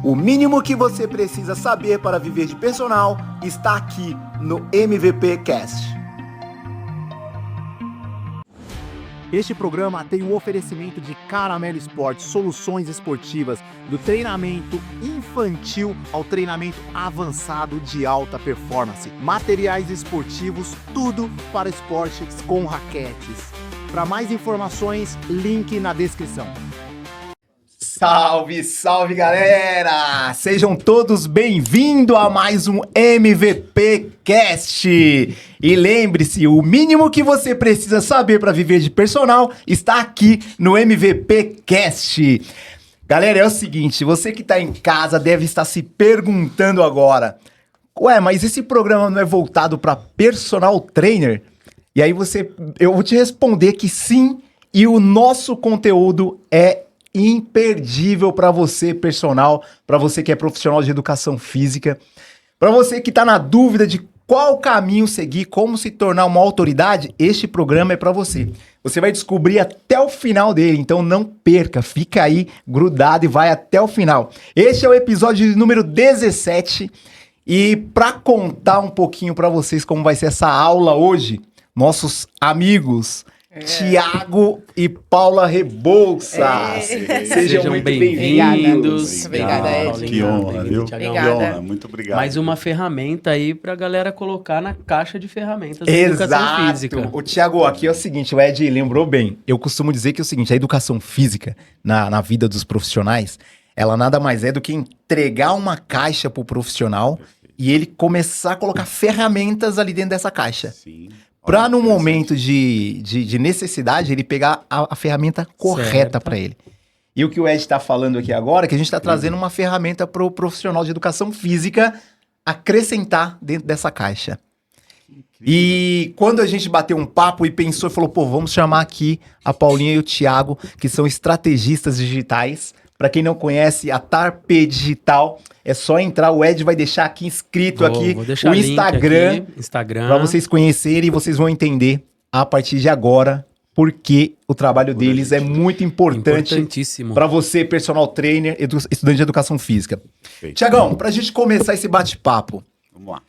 O mínimo que você precisa saber para viver de personal está aqui no MVP Cast. Este programa tem o oferecimento de Caramelo Esporte, soluções esportivas, do treinamento infantil ao treinamento avançado de alta performance. Materiais esportivos, tudo para esportes com raquetes. Para mais informações, link na descrição. Salve, salve galera! Sejam todos bem-vindos a mais um MVP Cast. E lembre-se, o mínimo que você precisa saber para viver de personal está aqui no MVP Cast. Galera, é o seguinte, você que está em casa deve estar se perguntando agora: ué, mas esse programa não é voltado para personal trainer? E aí eu vou te responder que sim, e o nosso conteúdo é imperdível para você, personal, para você que é profissional de educação física, para você que está na dúvida de qual caminho seguir, como se tornar uma autoridade, este programa é para você. Você vai descobrir até o final dele, então não perca, fica aí grudado e vai até o final. Este é o episódio número 17 e para contar um pouquinho para vocês como vai ser essa aula hoje, nossos amigos Thiago e Paula Rebouças. Sejam muito bem-vindos. Obrigada, Ed. Que honra, viu? Obrigada. Que honra, muito obrigado. Mais uma ferramenta aí pra galera colocar na caixa de ferramentas da educação física. O Thiago, aqui é o seguinte, o Ed lembrou bem. Eu costumo dizer que é o seguinte, a educação física na vida dos profissionais, ela nada mais é do que entregar uma caixa pro profissional e ele começar a colocar ferramentas ali dentro dessa caixa. Sim. Para no momento de necessidade, ele pegar a ferramenta correta para ele. E o que o Ed está falando aqui agora é que a gente está trazendo uma ferramenta para o profissional de educação física acrescentar dentro dessa caixa. E quando a gente bateu um papo e pensou e falou, pô, vamos chamar aqui a Paulinha e o Thiago, que são estrategistas digitais. Para quem não conhece, a TARP Digital, é só entrar, o Ed vai deixar aqui inscrito vou o Instagram, Instagram, para vocês conhecerem e vocês vão entender a partir de agora porque o trabalho deles é muito importante para você, personal trainer, estudante de educação física. Tiagão, para a gente começar esse bate-papo, vamos lá.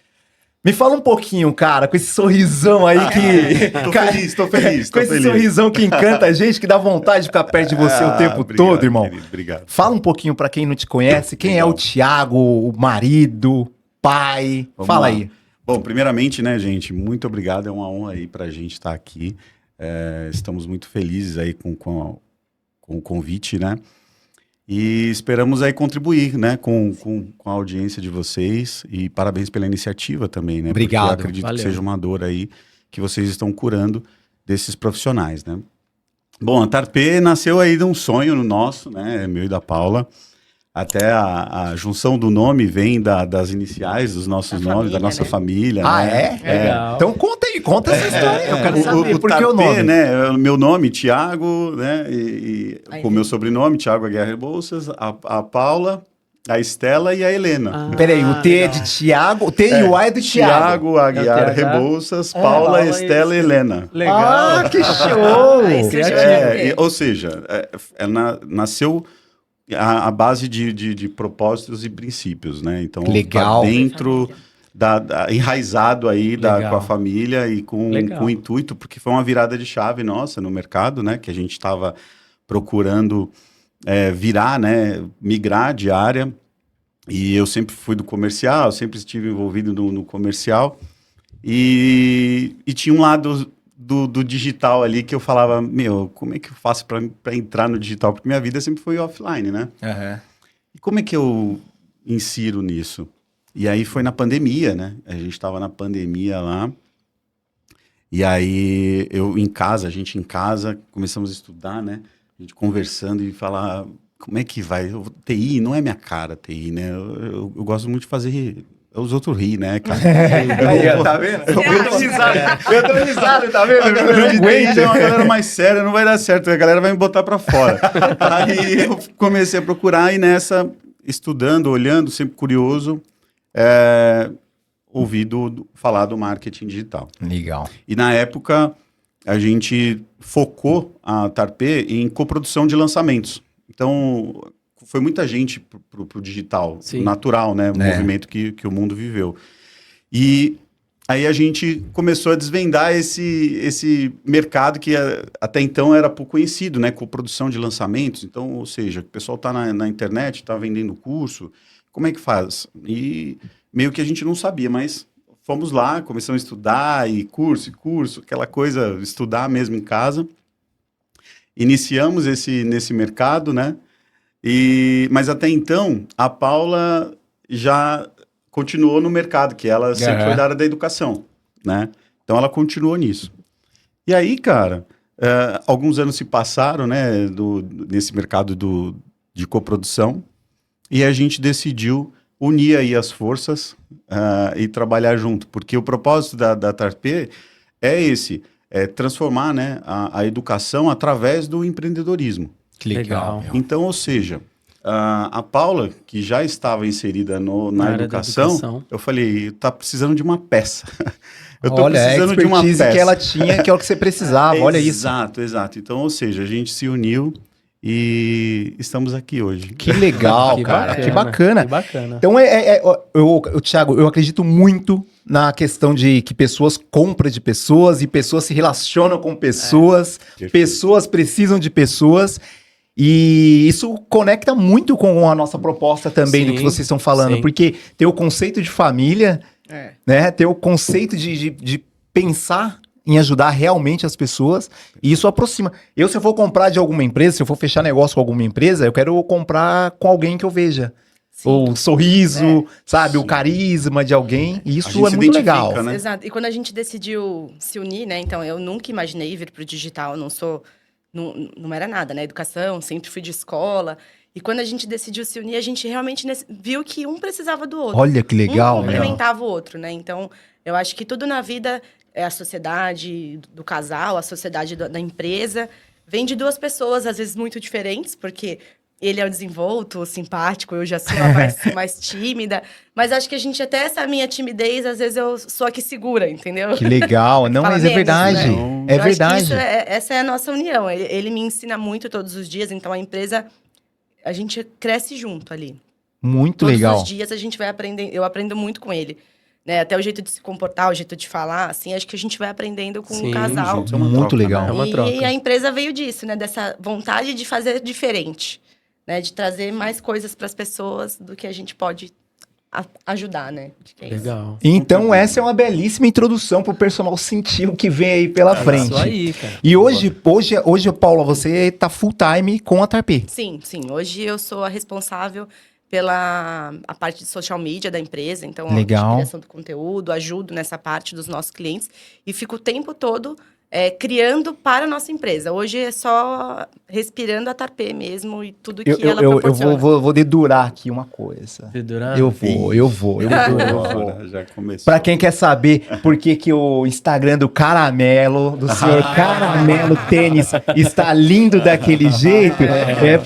Me fala um pouquinho, cara, com esse sorrisão aí que... Tô feliz. Com esse sorrisão que encanta a gente, que dá vontade de ficar perto de você o tempo todo, irmão. Querido, obrigado. Fala um pouquinho pra quem não te conhece, quem é o Thiago, o marido, pai, fala aí. Bom, primeiramente, né, gente, muito obrigado, é uma honra aí pra gente estar aqui. Estamos muito felizes aí com o convite, né? E esperamos aí contribuir, né, com a audiência de vocês e parabéns pela iniciativa também, né? Obrigado. Porque eu acredito que seja uma dor aí que vocês estão curando desses profissionais, né? Bom, a TARP nasceu aí de um sonho nosso, né, meu e da Paula. Até a junção do nome vem das iniciais dos nossos nomes, da nossa família. Ah, né? Legal. Então conta essa história. Eu quero saber por que o nome. Né? Meu nome, Thiago, né? E com o meu sobrenome, Thiago Aguiar Rebouças, a Paula, a Estela e a Helena. Peraí, o T é de Thiago, o T e o A é do Thiago. Thiago Aguiar Rebouças, Paula, Estela e Helena. Legal. Ah, que show! Ou seja, nasceu a base de propósitos e princípios, né? Então, legal. Tá dentro, enraizado aí com a família e com o intuito, porque foi uma virada de chave nossa no mercado, né? Que a gente estava procurando virar, né? Migrar de área. E eu sempre fui do comercial, sempre estive envolvido no comercial. E tinha um lado do digital ali que eu falava, como é que eu faço para entrar no digital? Porque minha vida sempre foi offline, né? Uhum. E como é que eu insiro nisso? E aí foi na pandemia, né? A gente estava na pandemia lá. E aí a gente em casa, começamos a estudar, né? A gente conversando e falar, como é que vai? TI não é minha cara, TI, né? Eu gosto muito de fazer... Os outros riem, né, cara? Aí, tá vendo? Eu tô risado, tá vendo? É uma galera mais séria, não vai dar certo, a galera vai me botar pra fora. Aí eu comecei a procurar e nessa, estudando, olhando, sempre curioso, ouvi falar do marketing digital. Legal. E na época, a gente focou a TARP em coprodução de lançamentos. Então, foi muita gente pro digital, Sim. natural, né? O movimento que o mundo viveu. E aí a gente começou a desvendar esse mercado que até então era pouco conhecido, né? Com produção de lançamentos. Então, ou seja, o pessoal está na internet, está vendendo curso, como é que faz? E meio que a gente não sabia, mas fomos lá, começamos a estudar, e curso, aquela coisa, estudar mesmo em casa. Iniciamos nesse mercado, né? Mas até então, a Paula já continuou no mercado, que ela sempre foi da área da educação, né? Então ela continuou nisso. E aí, cara, alguns anos se passaram, né, nesse mercado de coprodução, e a gente decidiu unir aí as forças e trabalhar junto, porque o propósito da TARP é esse, transformar, né, a educação através do empreendedorismo. Que legal. Então, ou seja, a Paula, que já estava inserida na educação, eu falei, tá precisando de uma peça. Eu tô precisando de uma peça. Que ela tinha, que é o que você precisava, olha isso. Exato. Então, ou seja, a gente se uniu e estamos aqui hoje. Que legal, cara. Que bacana. Então, Thiago, eu acredito muito na questão de que pessoas compram de pessoas e pessoas se relacionam com pessoas, pessoas precisam de pessoas. E isso conecta muito com a nossa proposta também, do que vocês estão falando. Porque tem o conceito de família, né? Tem o conceito de pensar em ajudar realmente as pessoas, e isso aproxima. Se eu for comprar de alguma empresa, se eu for fechar negócio com alguma empresa, eu quero comprar com alguém que eu veja. O sorriso, sabe? Sim. O carisma de alguém. E isso é muito legal. Né? Exato. E quando a gente decidiu se unir, né? Então, eu nunca imaginei vir pro digital. Eu não era nada, né? Educação, sempre fui de escola. E quando a gente decidiu se unir, a gente realmente viu que um precisava do outro. Olha que legal, um complementava o outro, né? Então, eu acho que tudo na vida, a sociedade do casal, a sociedade da empresa, vem de duas pessoas, às vezes muito diferentes, porque ele é o desenvolto, o simpático, eu já sou a mais tímida. Mas acho que a gente, até essa minha timidez, às vezes eu sou a que segura, entendeu? Que legal. Não, mas é verdade. Né? É verdade. Essa é a nossa união. Ele me ensina muito todos os dias, então a empresa, a gente cresce junto ali. Muito legal. Todos os dias a gente vai aprendendo, eu aprendo muito com ele. Né? Até o jeito de se comportar, o jeito de falar, assim, acho que a gente vai aprendendo com o casal. É muito legal. É uma troca. E a empresa veio disso, né? Dessa vontade de fazer diferente. Né, de trazer mais coisas para as pessoas do que a gente pode ajudar, né? Legal. Então, essa é uma belíssima introdução para o personal sentir o que vem aí pela frente. Isso aí, cara. E hoje, Paula, você tá full time com a TARP. Sim. Hoje eu sou a responsável pela a parte de social media da empresa. Então, legal. A criação do conteúdo, ajudo nessa parte dos nossos clientes. E fico o tempo todo criando para a nossa empresa. Hoje é só respirando a TARP mesmo e tudo que ela proporciona. Eu vou dedurar aqui uma coisa. Dedurar? Eu vou. Já começou. Pra quem quer saber por que o Instagram do Caramelo, do senhor Caramelo Tênis, está lindo daquele jeito,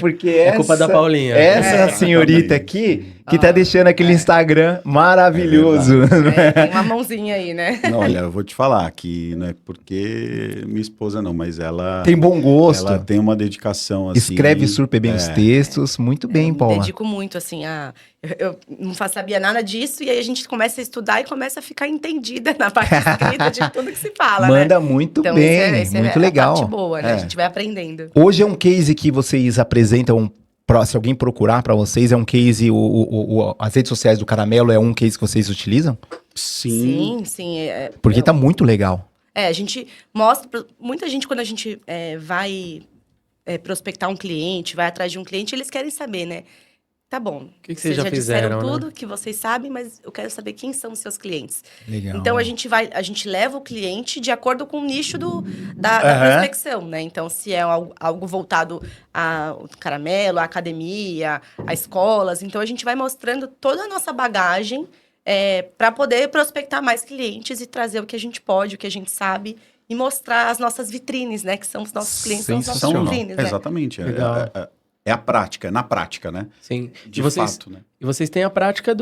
porque é culpa da Paulinha. Essa senhorita aqui que tá deixando aquele Instagram maravilhoso. Tem uma mãozinha aí, né? Não, olha, eu vou te falar que não é porque minha esposa não, mas ela... Tem bom gosto. Ela tem uma dedicação, assim... Escreve super bem os textos, muito bem, Paula. Eu me dedico muito, assim, eu não sabia nada disso, e aí a gente começa a estudar e começa a ficar entendida na parte escrita de tudo que se fala, Manda muito então, bem, muito legal. É a parte boa, né? A gente vai aprendendo. Hoje é um case que vocês apresentam... Se alguém procurar para vocês, é um case, as redes sociais do Caramelo é um case que vocês utilizam? Sim. Porque tá muito legal. A gente mostra, muita gente quando a gente vai prospectar um cliente, vai atrás de um cliente, eles querem saber, né? Tá bom, o que vocês já fizeram, disseram tudo que vocês sabem, mas eu quero saber quem são os seus clientes. Legal. Então, a gente leva o cliente de acordo com o nicho da prospecção, né? Então, se é algo voltado ao caramelo, à academia, a escolas. Então, a gente vai mostrando toda a nossa bagagem para poder prospectar mais clientes e trazer o que a gente pode, o que a gente sabe e mostrar as nossas vitrines, né? Que são os nossos clientes, são as nossas vitrines, né? Exatamente. É a prática, na prática, né? Sim. Fato, né? E vocês têm a prática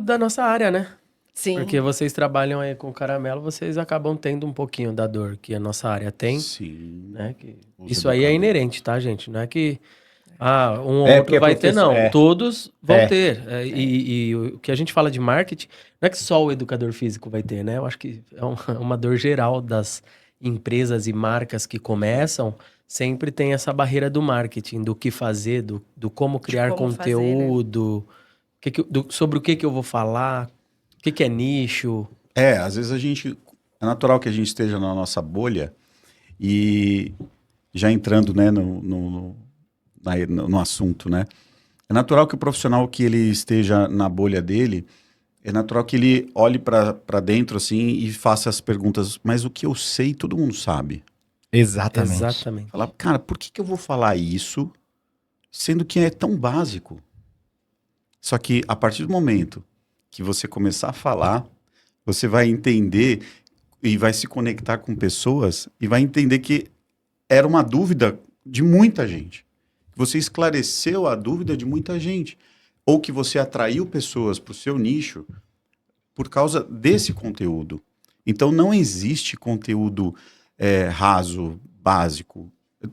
da nossa área, né? Sim. Porque vocês trabalham aí com caramelo, vocês acabam tendo um pouquinho da dor que a nossa área tem. Sim. Né? Isso aí é inerente, tá, gente? Não é que Um ou outro vai ter, não. É. Todos vão ter. E o que a gente fala de marketing, não é que só o educador físico vai ter, né? Eu acho que é uma dor geral das empresas e marcas que começam, sempre tem essa barreira do marketing, do que fazer, do como criar conteúdo, fazer, né? Sobre o que eu vou falar, o que é nicho. Às vezes é natural que a gente esteja na nossa bolha e já entrando, né, no assunto, né? É natural que o profissional que ele esteja na bolha dele, é natural que ele olhe para dentro assim e faça as perguntas, mas o que eu sei, todo mundo sabe. Exatamente. Falar, cara, por que eu vou falar isso, sendo que é tão básico? Só que a partir do momento que você começar a falar, você vai entender e vai se conectar com pessoas e vai entender que era uma dúvida de muita gente. Você esclareceu a dúvida de muita gente. Ou que você atraiu pessoas para o seu nicho por causa desse conteúdo. Então, não existe conteúdo raso, básico.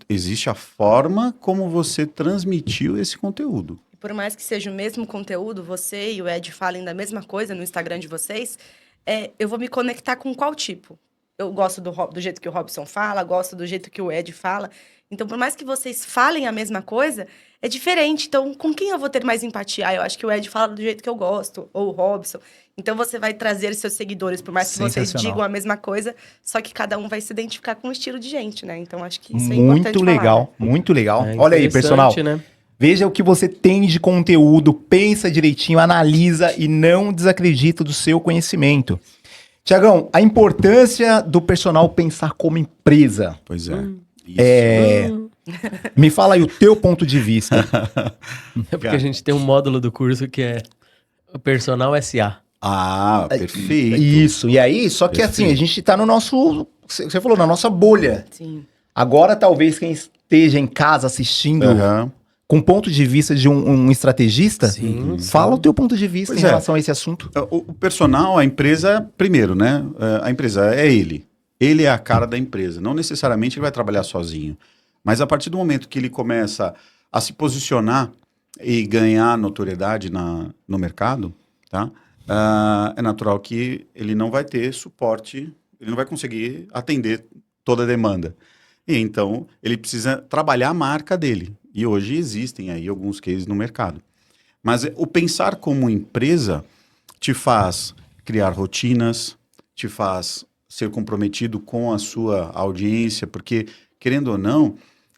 Existe a forma como você transmitiu esse conteúdo. Por mais que seja o mesmo conteúdo, você e o Ed falem da mesma coisa no Instagram de vocês, eu vou me conectar com qual tipo? Eu gosto do jeito que o Robson fala, gosto do jeito que o Ed fala. Então, por mais que vocês falem a mesma coisa, é diferente. Então, com quem eu vou ter mais empatia? Eu acho que o Ed fala do jeito que eu gosto, ou o Robson. Então, você vai trazer seus seguidores, por mais que vocês digam a mesma coisa, só que cada um vai se identificar com um estilo de gente, né? Então, acho que isso é importante Muito legal, falar, né? muito legal. Olha aí, personal. Né? Veja o que você tem de conteúdo, pensa direitinho, analisa e não desacredita do seu conhecimento. Tiagão, a importância do personal pensar como empresa. Pois é. Me fala aí o teu ponto de vista. É porque a gente tem um módulo do curso que é o Personal SA. Ah, perfeito. Isso, e aí, só que assim, a gente tá no nosso, você falou, na nossa bolha. Sim. Agora, talvez quem esteja em casa assistindo... Com ponto de vista de um estrategista, fala o teu ponto de vista em relação a esse assunto. O personal, a empresa, primeiro, né? A empresa é ele. Ele é a cara da empresa. Não necessariamente ele vai trabalhar sozinho. Mas a partir do momento que ele começa a se posicionar e ganhar notoriedade no mercado, tá? É natural que ele não vai ter suporte, ele não vai conseguir atender toda a demanda. E então, ele precisa trabalhar a marca dele. E hoje existem aí alguns cases no mercado. Mas o pensar como empresa te faz criar rotinas, te faz ser comprometido com a sua audiência, porque, querendo ou não,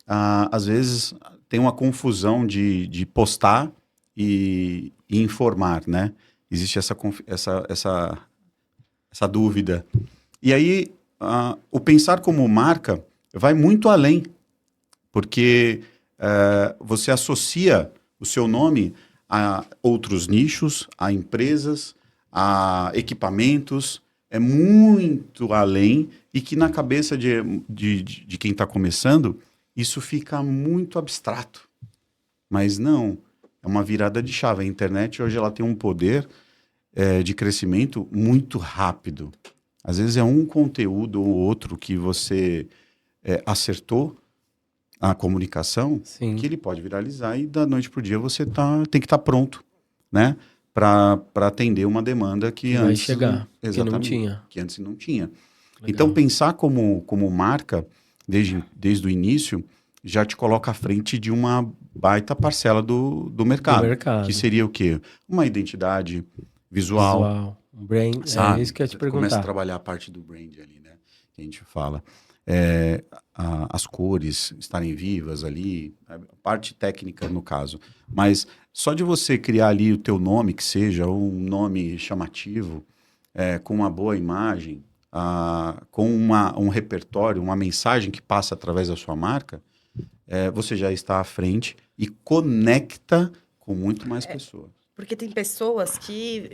às vezes tem uma confusão de postar e informar, né? Existe essa dúvida. E aí, o pensar como marca vai muito além, porque... você associa o seu nome a outros nichos, a empresas, a equipamentos, é muito além e que na cabeça de quem está começando, isso fica muito abstrato. Mas não, é uma virada de chave. A internet hoje ela tem um poder de crescimento muito rápido. Às vezes é um conteúdo ou outro que você acertou, a comunicação, que ele pode viralizar e da noite para o dia você tem que estar pronto, né? Para atender uma demanda que vai antes... chegar, que antes não tinha. Legal. Então, pensar como marca, desde o início, já te coloca à frente de uma baita parcela do mercado. Que seria o quê? Uma identidade visual. Um brand, sabe? É isso que eu ia te perguntar. Começa a trabalhar a parte do brand ali, né? Que a gente fala. As cores estarem vivas ali, a parte técnica no caso. Mas só de você criar ali o teu nome, que seja um nome chamativo, com uma boa imagem, com um repertório, uma mensagem que passa através da sua marca, você já está à frente e conecta com muito mais pessoas. Porque tem pessoas que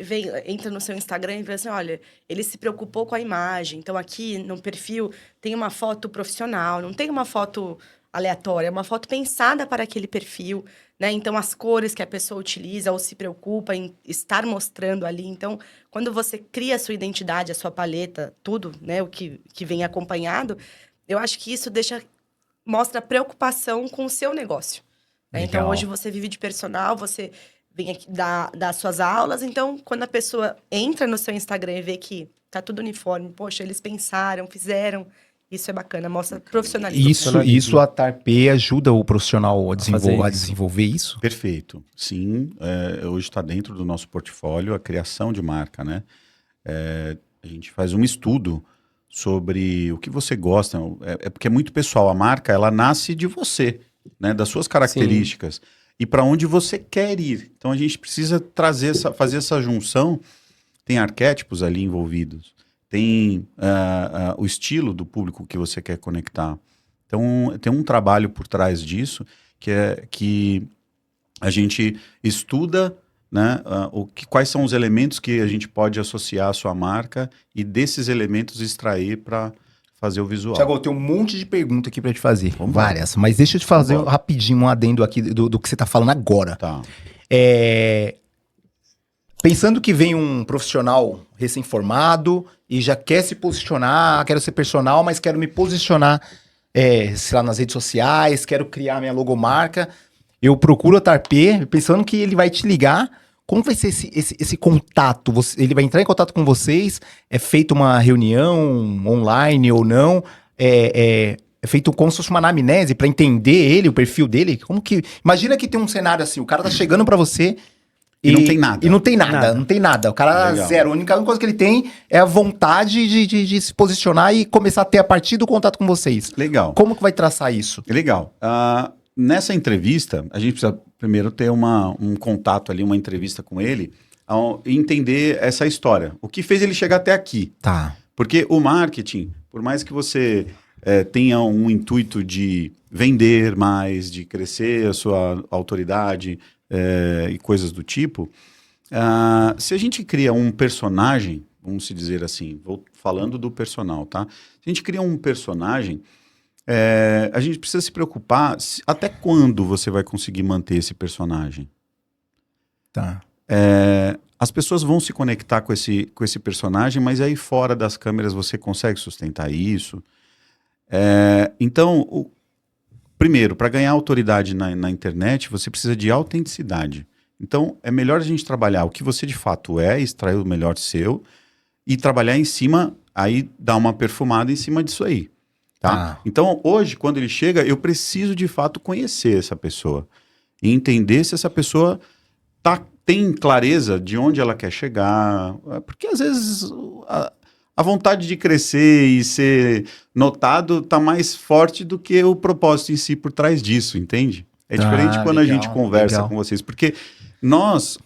entram no seu Instagram e veem assim, olha, ele se preocupou com a imagem. Então, aqui no perfil tem uma foto profissional, não tem uma foto aleatória, é uma foto pensada para aquele perfil, né? Então, as cores que a pessoa utiliza ou se preocupa em estar mostrando ali. Então, quando você cria a sua identidade, a sua paleta, tudo, né? O que vem acompanhado, eu acho que isso mostra preocupação com o seu negócio. Então, hoje você vive de personal, você vem aqui dar suas aulas. Então, quando a pessoa entra no seu Instagram e vê que tá tudo uniforme, poxa, eles pensaram, fizeram... Isso é bacana, mostra profissionalismo. Isso a Tarpê ajuda o profissional a desenvolver isso? Perfeito. Sim, hoje está dentro do nosso portfólio a criação de marca, né? A gente faz um estudo sobre o que você gosta. Porque é muito pessoal. A marca, ela nasce de você, né? Das suas características. Sim. E para onde você quer ir. Então a gente precisa fazer essa junção. Tem arquétipos ali envolvidos. Tem o estilo do público que você quer conectar. Então, tem um trabalho por trás disso, que a gente estuda, né, quais são os elementos que a gente pode associar à sua marca e desses elementos extrair para fazer o visual. Thiago, eu tenho um monte de perguntas aqui para te fazer. Várias. Mas deixa eu te fazer rapidinho um adendo aqui do que você está falando agora. Tá. Pensando que vem um profissional recém-formado e já quer se posicionar, quero ser personal, mas quero me posicionar, sei lá, nas redes sociais, quero criar minha logomarca, eu procuro a Tarpê, pensando que ele vai te ligar. Como vai ser esse contato? Ele vai entrar em contato com vocês? É feita uma reunião online ou não? É feito como se fosse uma anamnese para entender ele, o perfil dele? Como que... Imagina que tem um cenário assim, o cara tá chegando para você... E não tem nada. E não tem nada, não tem nada. O cara zero. A única coisa que ele tem é a vontade de se posicionar e começar a ter a partir do contato com vocês. Legal. Como que vai traçar isso? Legal. Nessa entrevista, a gente precisa primeiro ter um contato ali, uma entrevista com ele, e entender essa história. O que fez ele chegar até aqui. Tá. Porque o marketing, por mais que você tenha um intuito de vender mais, de crescer a sua autoridade... e coisas do tipo, se a gente cria um personagem, vamos se dizer assim, vou falando do personal, tá? Se a gente cria um personagem, a gente precisa se preocupar até quando você vai conseguir manter esse personagem. Tá. As pessoas vão se conectar com esse personagem, mas aí fora das câmeras você consegue sustentar isso. Então, primeiro, para ganhar autoridade na internet, você precisa de autenticidade. Então, é melhor a gente trabalhar o que você de fato extrair o melhor seu e trabalhar em cima, aí dar uma perfumada em cima disso aí. Tá? Então, hoje, quando ele chega, eu preciso de fato conhecer essa pessoa e entender se essa pessoa tem clareza de onde ela quer chegar. Porque, às vezes... A vontade de crescer e ser notado está mais forte do que o propósito em si por trás disso, entende? É diferente quando a gente conversa com vocês, porque nós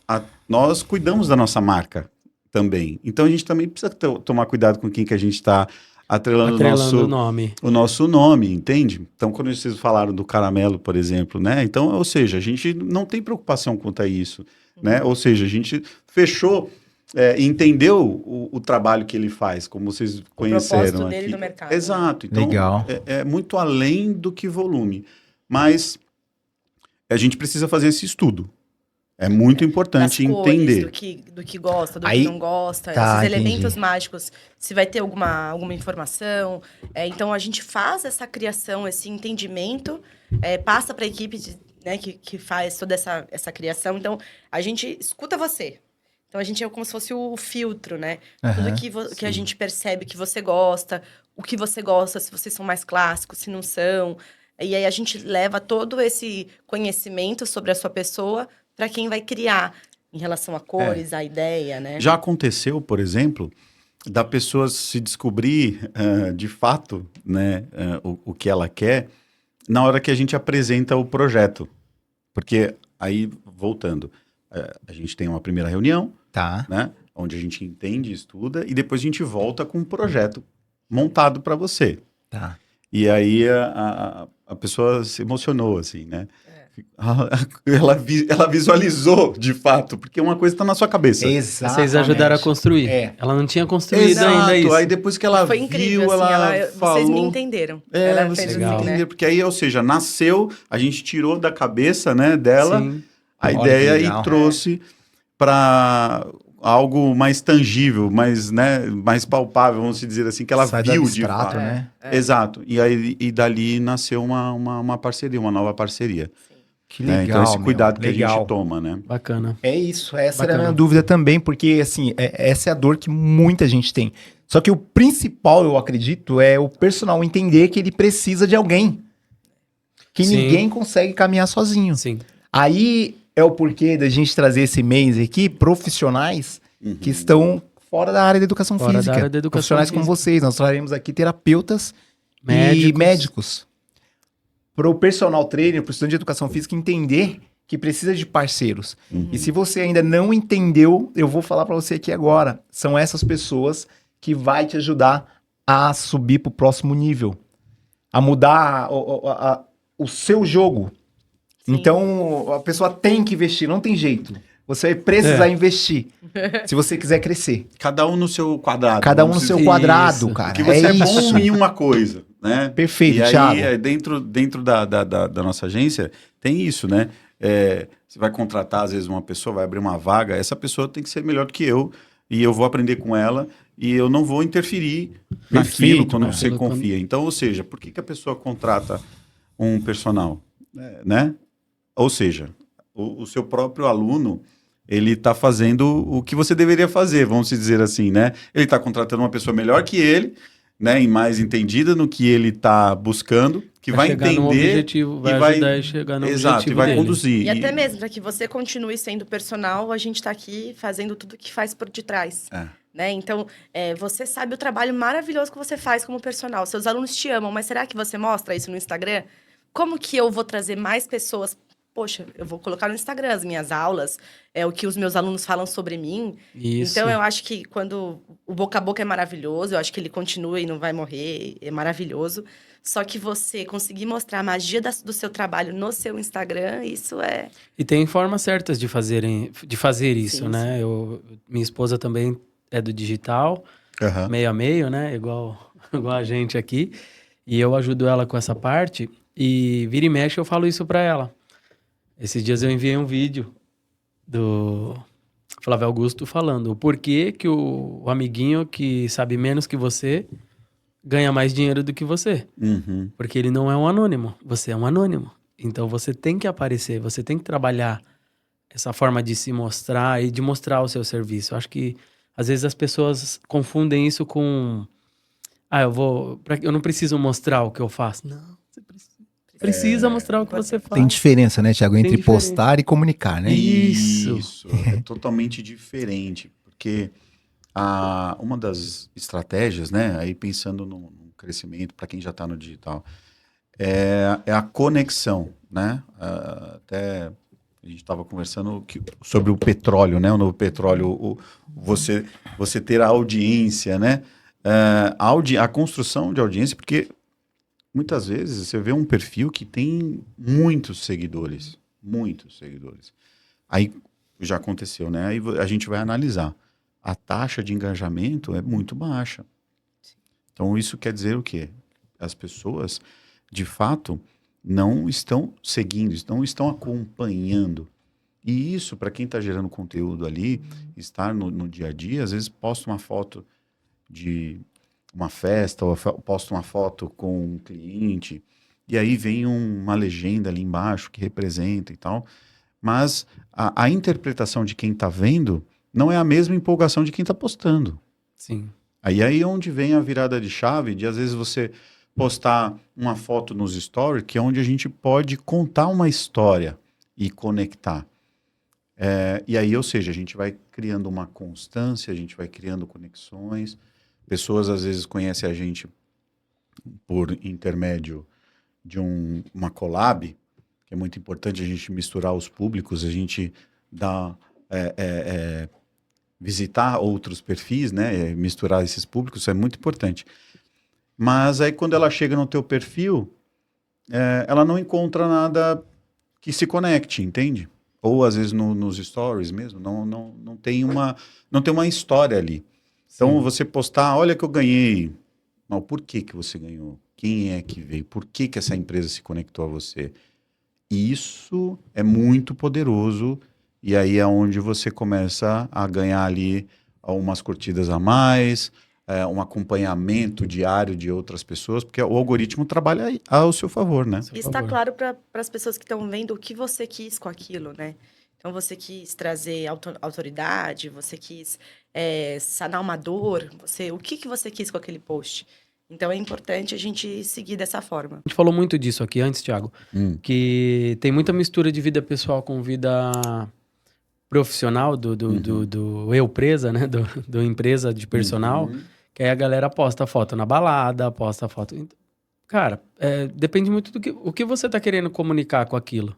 cuidamos da nossa marca também. Então a gente também precisa tomar cuidado com quem que a gente está atrelando o nosso nome, entende? Então quando vocês falaram do caramelo, por exemplo, né? Então, ou seja, a gente não tem preocupação quanto a isso, né? Ou seja, a gente fechou... entendeu o trabalho que ele faz, como vocês conheceram aqui. O propósito dele no mercado. Exato. Então, legal. É muito além do que volume. Mas a gente precisa fazer esse estudo. É muito importante entender. Do que gosta, do que não gosta. Esses elementos mágicos. Se vai ter alguma informação. Então, a gente faz essa criação, esse entendimento, passa para a equipe né, que faz toda essa criação. Então, a gente escuta você. Então, a gente é como se fosse o filtro, né? Tudo que a gente percebe que você gosta, o que você gosta, se vocês são mais clássicos, se não são. E aí, a gente leva todo esse conhecimento sobre a sua pessoa para quem vai criar, em relação a cores, a ideia, né? Já aconteceu, por exemplo, da pessoa se descobrir, de fato, né, o que ela quer, na hora que a gente apresenta o projeto. Porque, aí, voltando, a gente tem uma primeira reunião, né, onde a gente entende, estuda, e depois a gente volta com um projeto montado para você. E aí a pessoa se emocionou, assim, né? Ela visualizou, de fato, porque uma coisa está na sua cabeça. Exatamente. Vocês ajudaram a construir. Ela não tinha construído ainda isso. Aí depois que ela viu, assim, ela falou... Vocês me entenderam. Vocês me entenderam. Né? Porque aí, ou seja, nasceu, a gente tirou da cabeça, né, dela... Sim. A ideia e trouxe para algo mais tangível, mais palpável, vamos dizer assim, que ela viu de fato. Né? Exato. E dali nasceu uma parceria, uma nova parceria. Sim. Que legal, Então, esse cuidado que legal. a gente toma, né? Bacana. É isso, essa Bacana. era a minha dúvida também, porque, assim, essa é a dor que muita gente tem. Só que o principal, eu acredito, é o personal entender que ele precisa de alguém. Que Sim. ninguém consegue caminhar sozinho. Sim. Aí é o porquê da gente trazer esse mês aqui, profissionais que estão fora da área da educação Fora da física. área da educação Profissionais como física. vocês. Nós traremos aqui terapeutas e Médicos. médicos. Para o personal trainer, para o estudante de educação física entender que precisa de parceiros. E se você ainda não entendeu, eu vou falar para você aqui agora. São essas pessoas que vai te ajudar a subir para o próximo nível. A mudar o seu jogo. Sim. Então, a pessoa tem que investir, não tem jeito. Você vai precisar investir se você quiser crescer. Cada um no seu quadrado. Cada um no vamos seu dizer. quadrado, Isso. cara. Porque você é bom isso. em uma coisa, né? Perfeito, e aí, Thiago. dentro da nossa agência, tem isso, né? Você vai contratar, às vezes, uma pessoa, vai abrir uma vaga, essa pessoa tem que ser melhor do que eu, e eu vou aprender com ela, e eu não vou interferir naquilo quando você confia. Então, ou seja, por que a pessoa contrata um personal, né? Ou seja, o seu próprio aluno, ele está fazendo o que você deveria fazer, vamos dizer assim, né? Ele está contratando uma pessoa melhor que ele, né? E mais entendida no que ele está buscando, que vai chegar entender no objetivo, vai ajudar a chegar no exato, objetivo e vai dele. conduzir. E até mesmo para que você continue sendo personal, a gente está aqui fazendo tudo que faz por detrás. Né? Então, você sabe o trabalho maravilhoso que você faz como personal. Seus alunos te amam, mas será que você mostra isso no Instagram? Como que eu vou trazer mais pessoas? Poxa, eu vou colocar no Instagram as minhas aulas, o que os meus alunos falam sobre mim. Isso. Então, eu acho que quando o boca a boca é maravilhoso, eu acho que ele continua e não vai morrer, é maravilhoso. Só que você conseguir mostrar a magia do seu trabalho no seu Instagram, isso é... E tem formas certas de fazer isso, Sim, né? Minha esposa também é do digital, meio a meio, né? Igual a gente aqui. E eu ajudo ela com essa parte. E vira e mexe eu falo isso pra ela. Esses dias eu enviei um vídeo do Flávio Augusto falando o porquê que o amiguinho que sabe menos que você ganha mais dinheiro do que você. Porque ele não é um anônimo, você é um anônimo. Então você tem que aparecer, você tem que trabalhar essa forma de se mostrar e de mostrar o seu serviço. Eu acho que às vezes as pessoas confundem isso com eu não preciso mostrar o que eu faço. Não, você precisa mostrar o que você faz. Tem diferença, né, Thiago, entre postar e comunicar, né? Isso. É totalmente diferente, porque uma das estratégias, né, aí pensando no crescimento, para quem já está no digital, é a conexão, né? Até a gente estava conversando sobre o petróleo, né? O novo petróleo, você ter a audiência, né? A construção de audiência, porque muitas vezes você vê um perfil que tem muitos seguidores. Aí já aconteceu, né? Aí a gente vai analisar. A taxa de engajamento é muito baixa. Então isso quer dizer o quê? As pessoas, de fato, não estão seguindo, não estão acompanhando. E isso, para quem está gerando conteúdo ali, estar no dia a dia, às vezes posta uma foto de uma festa, ou posta uma foto com um cliente, e aí vem uma legenda ali embaixo que representa e tal, mas a interpretação de quem está vendo não é a mesma empolgação de quem está postando. Sim. Aí onde vem a virada de chave de, às vezes, você postar uma foto nos stories, que é onde a gente pode contar uma história e conectar. E aí, ou seja, a gente vai criando uma constância, a gente vai criando conexões. Pessoas, às vezes, conhecem a gente por intermédio de uma collab, que é muito importante a gente misturar os públicos, a gente visitar outros perfis, né? Misturar esses públicos, isso é muito importante. Mas aí, quando ela chega no teu perfil, ela não encontra nada que se conecte, entende? Ou, às vezes, nos stories mesmo, não tem uma história ali. Então, você postar, olha que eu ganhei. Mas por que você ganhou? Quem é que veio? Por que essa empresa se conectou a você? E isso é muito poderoso. E aí é onde você começa a ganhar ali umas curtidas a mais, um acompanhamento diário de outras pessoas, porque o algoritmo trabalha ao seu favor, né? Isso está claro para as pessoas que estão vendo o que você quis com aquilo, né? Então, você quis trazer autoridade, você quis sanar uma dor, o que você quis com aquele post. Então, é importante a gente seguir dessa forma. A gente falou muito disso aqui antes, Thiago, que tem muita mistura de vida pessoal com vida profissional, do eu presa, né? Do empresa de personal, que aí a galera posta foto na balada, posta foto... Cara, depende muito o que você tá querendo comunicar com aquilo.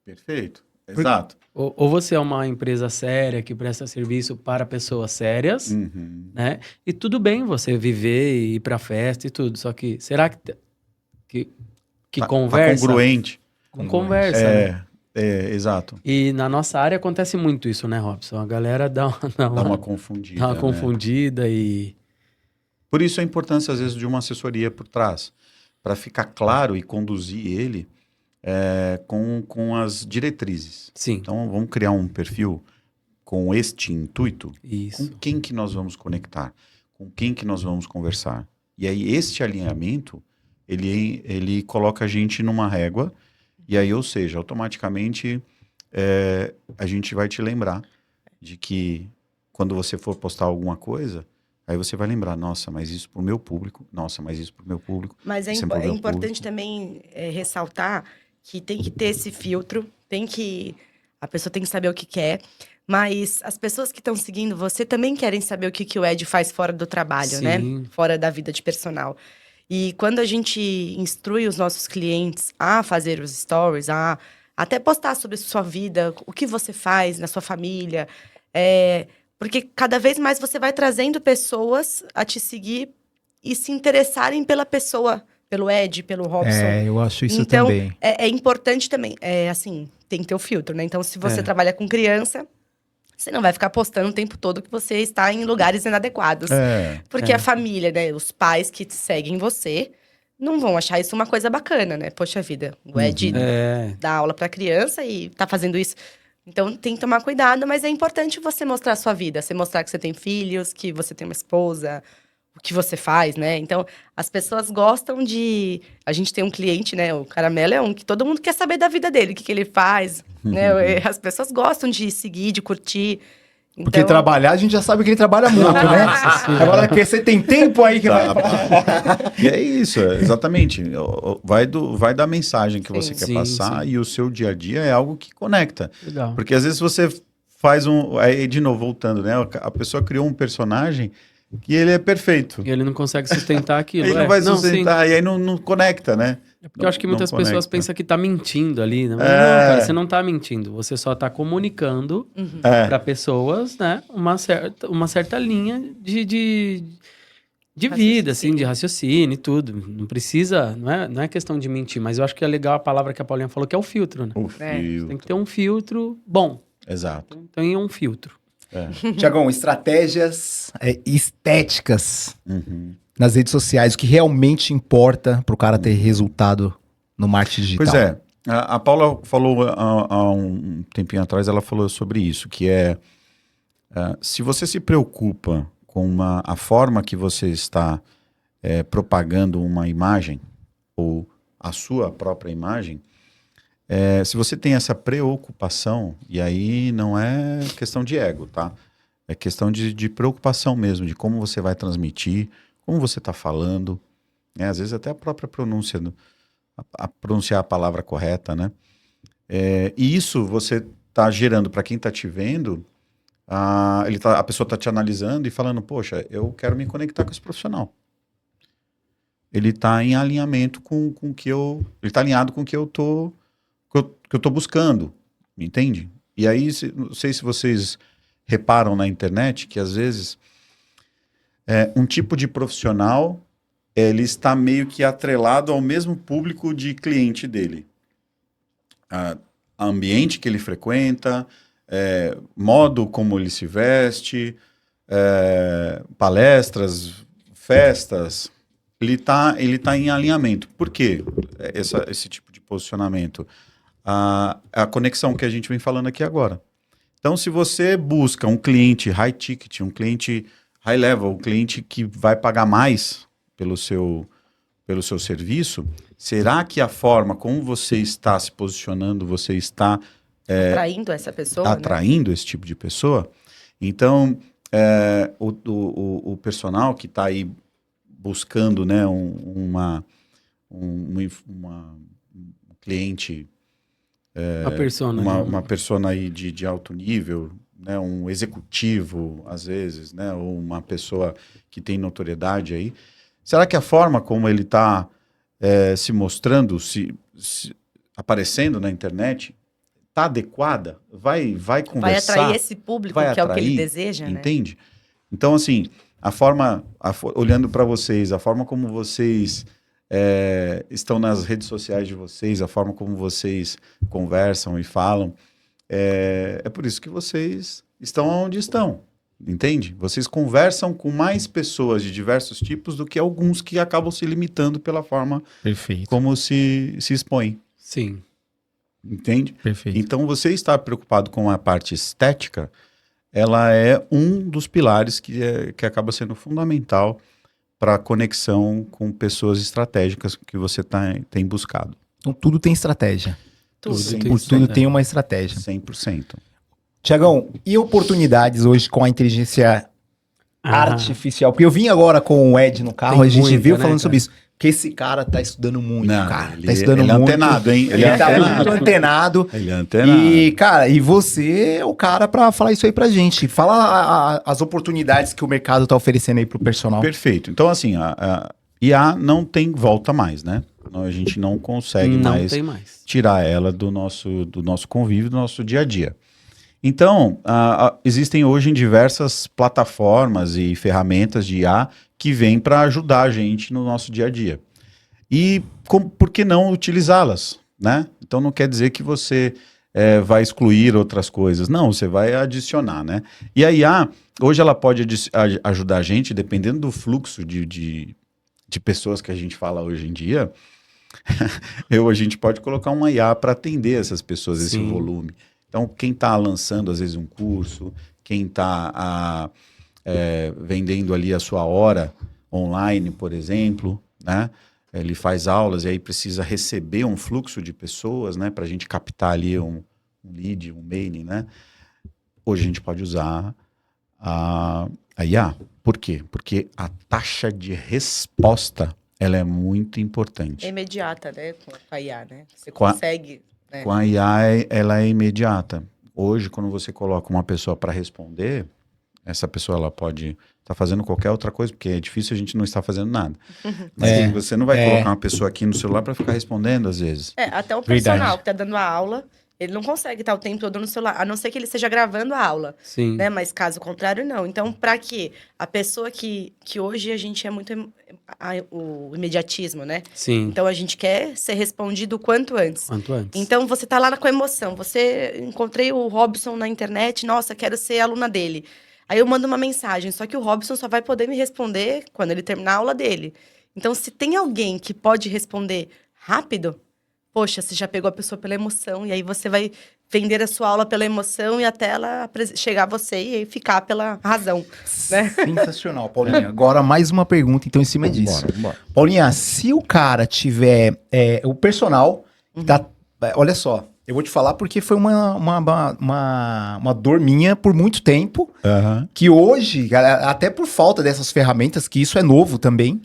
Perfeito, exato. Ou você é uma empresa séria que presta serviço para pessoas sérias, né? E tudo bem você viver e ir pra festa e tudo, só que será que conversa? Tá congruente. Conversa, né? Exato. E na nossa área acontece muito isso, né, Robson? A galera dá uma confundida. Dá uma confundida e... Por isso a importância, às vezes, de uma assessoria por trás, para ficar claro e conduzir ele com as diretrizes. Sim. Então, vamos criar um perfil com este intuito. Isso. Com quem que nós vamos conectar? Com quem que nós vamos conversar? E aí, este alinhamento, ele coloca a gente numa régua. E aí, ou seja, automaticamente a gente vai te lembrar de que quando você for postar alguma coisa, aí você vai lembrar, nossa, mas isso pro meu público, nossa, mas isso pro meu público. Mas é importante também ressaltar que tem que ter esse filtro, a pessoa tem que saber o que quer, mas as pessoas que estão seguindo você também querem saber o que o Ed faz fora do trabalho, Sim. né? Fora da vida de personal. E quando a gente instrui os nossos clientes a fazer os stories, a até postar sobre sua vida, o que você faz na sua família, porque cada vez mais você vai trazendo pessoas a te seguir e se interessarem pela pessoa, pelo Ed, pelo Robson. Eu acho isso então, também. É importante também, assim, tem que ter o filtro, né? Então, se você trabalha com criança, você não vai ficar postando o tempo todo que você está em lugares inadequados. Porque a família, né? Os pais que seguem você não vão achar isso uma coisa bacana, né? Poxa vida, o Ed dá aula para criança e tá fazendo isso. Então, tem que tomar cuidado, mas é importante você mostrar a sua vida. Você mostrar que você tem filhos, que você tem uma esposa, o que você faz, né? Então, as pessoas gostam de... A gente tem um cliente, né? O Caramelo é que todo mundo quer saber da vida dele, o que ele faz, né? As pessoas gostam de seguir, de curtir. Então... Porque trabalhar, a gente já sabe que ele trabalha muito, né? Agora, que você tem tempo aí que vai... E é isso, exatamente. Vai da mensagem que você quer passar e o seu dia a dia é algo que conecta. Legal. Porque às vezes você faz Aí, de novo, voltando, né? A pessoa criou um personagem que ele é perfeito. E ele não consegue sustentar aquilo. Ele não vai sustentar, e aí não conecta, né? É porque eu acho que muitas pessoas pensam que tá mentindo ali, né? Mas não, cara, você não tá mentindo. Você só tá comunicando para pessoas, né? Uma certa linha de vida, assim, de raciocínio e tudo. Não precisa, não é questão de mentir, mas eu acho que é legal a palavra que a Paulinha falou, que é o filtro, né? O filtro. Tem que ter um filtro bom. Exato. Então é um filtro. Tiagão, estratégias estéticas nas redes sociais, o que realmente importa para o cara ter resultado no marketing digital. Pois é, a Paula falou há um tempinho atrás, ela falou sobre isso, que se você se preocupa com a forma que você está propagando uma imagem, ou a sua própria imagem, se você tem essa preocupação, e aí não é questão de ego, tá? É questão de preocupação mesmo, de como você vai transmitir, como você está falando, né? Às vezes até a própria pronúncia, pronunciar a palavra correta, né? E isso você está gerando para quem está te vendo, a pessoa está te analisando e falando, poxa, eu quero me conectar com esse profissional. Ele está em alinhamento com o que eu... Ele está alinhado com o que eu tô buscando, entende? E aí, não sei se vocês reparam na internet que às vezes um tipo de profissional ele está meio que atrelado ao mesmo público de cliente dele. Ambiente que ele frequenta, modo como ele se veste, palestras, festas, ele tá em alinhamento. Por quê esse tipo de posicionamento? A conexão que a gente vem falando aqui agora. Então, se você busca um cliente high ticket, um cliente high level, o cliente que vai pagar mais pelo seu serviço, será que a forma como você está se posicionando, você está atraindo essa pessoa, atraindo, né, esse tipo de pessoa? Então, o personal que está aí buscando, né, um cliente, uma persona aí de alto nível, né, um executivo, às vezes, né, ou uma pessoa que tem notoriedade aí, será que a forma como ele está se mostrando, se aparecendo na internet, está adequada? Vai conversar? Vai atrair esse público que é o que ele deseja, entende? Né? Então, assim, olhando para vocês, a forma como vocês estão nas redes sociais de vocês, a forma como vocês conversam e falam, é por isso que vocês estão onde estão, entende? Vocês conversam com mais pessoas de diversos tipos do que alguns que acabam se limitando pela forma como se expõem. Sim. Entende? Perfeito. Então, você estar preocupado com a parte estética, ela é um dos pilares que acaba sendo fundamental para a conexão com pessoas estratégicas que você tem buscado. Então, tudo tem estratégia. Tudo tem uma estratégia. 100%. Tiagão, e oportunidades hoje com a inteligência artificial? Porque eu vim agora com o Ed no carro, a gente viu falando sobre isso. Porque esse cara tá estudando muito, cara. Tá estudando muito. Ele é antenado, hein? Ele tá muito antenado. Ele é antenado. E, cara, e você é o cara pra falar isso aí pra gente. Fala as oportunidades que o mercado tá oferecendo aí pro personal. Perfeito. Então, assim, a IA não tem volta mais, né? A gente não consegue mais tirar ela do nosso convívio, do nosso dia a dia. Então, existem hoje diversas plataformas e ferramentas de IA que vêm para ajudar a gente no nosso dia a dia. E por que não utilizá-las, né? Então não quer dizer que você vai excluir outras coisas. Não, você vai adicionar, né? E a IA, hoje ela pode ajudar a gente, dependendo do fluxo de pessoas que a gente fala hoje em dia, a gente pode colocar uma IA para atender essas pessoas, esse volume. Então, quem está lançando, às vezes, um curso, quem está vendendo ali a sua hora online, por exemplo, né? Ele faz aulas e aí precisa receber um fluxo de pessoas, né? Para a gente captar ali um lead, um mailing, né? Hoje a gente pode usar a IA. Por quê? Porque a taxa de resposta, ela é muito importante. É imediata, né? Com a IA, né? Você consegue... Com a IA, ela é imediata. Hoje, quando você coloca uma pessoa para responder, essa pessoa ela pode estar fazendo qualquer outra coisa, porque é difícil a gente não estar fazendo nada. Mas você não vai colocar uma pessoa aqui no celular para ficar respondendo, às vezes. Até o personal que está dando a aula, ele não consegue estar o tempo todo no celular, a não ser que ele esteja gravando a aula. Sim. Né? Mas caso contrário, não. Então, para quê? A pessoa que hoje a gente é muito o imediatismo, né? Sim. Então, a gente quer ser respondido o quanto antes. Quanto antes. Então, você tá lá com emoção. Encontrei o Robson na internet, nossa, quero ser aluna dele. Aí eu mando uma mensagem, só que o Robson só vai poder me responder quando ele terminar a aula dele. Então, se tem alguém que pode responder rápido, poxa, você já pegou a pessoa pela emoção, e aí você vai vender a sua aula pela emoção e até ela chegar a você e ficar pela razão, né? Sensacional, Paulinha. Agora, mais uma pergunta, então, em cima disso. Bora. Paulinha, se o cara tiver... o personal, olha só, eu vou te falar porque foi uma dor minha por muito tempo, que hoje, até por falta dessas ferramentas, que isso é novo também,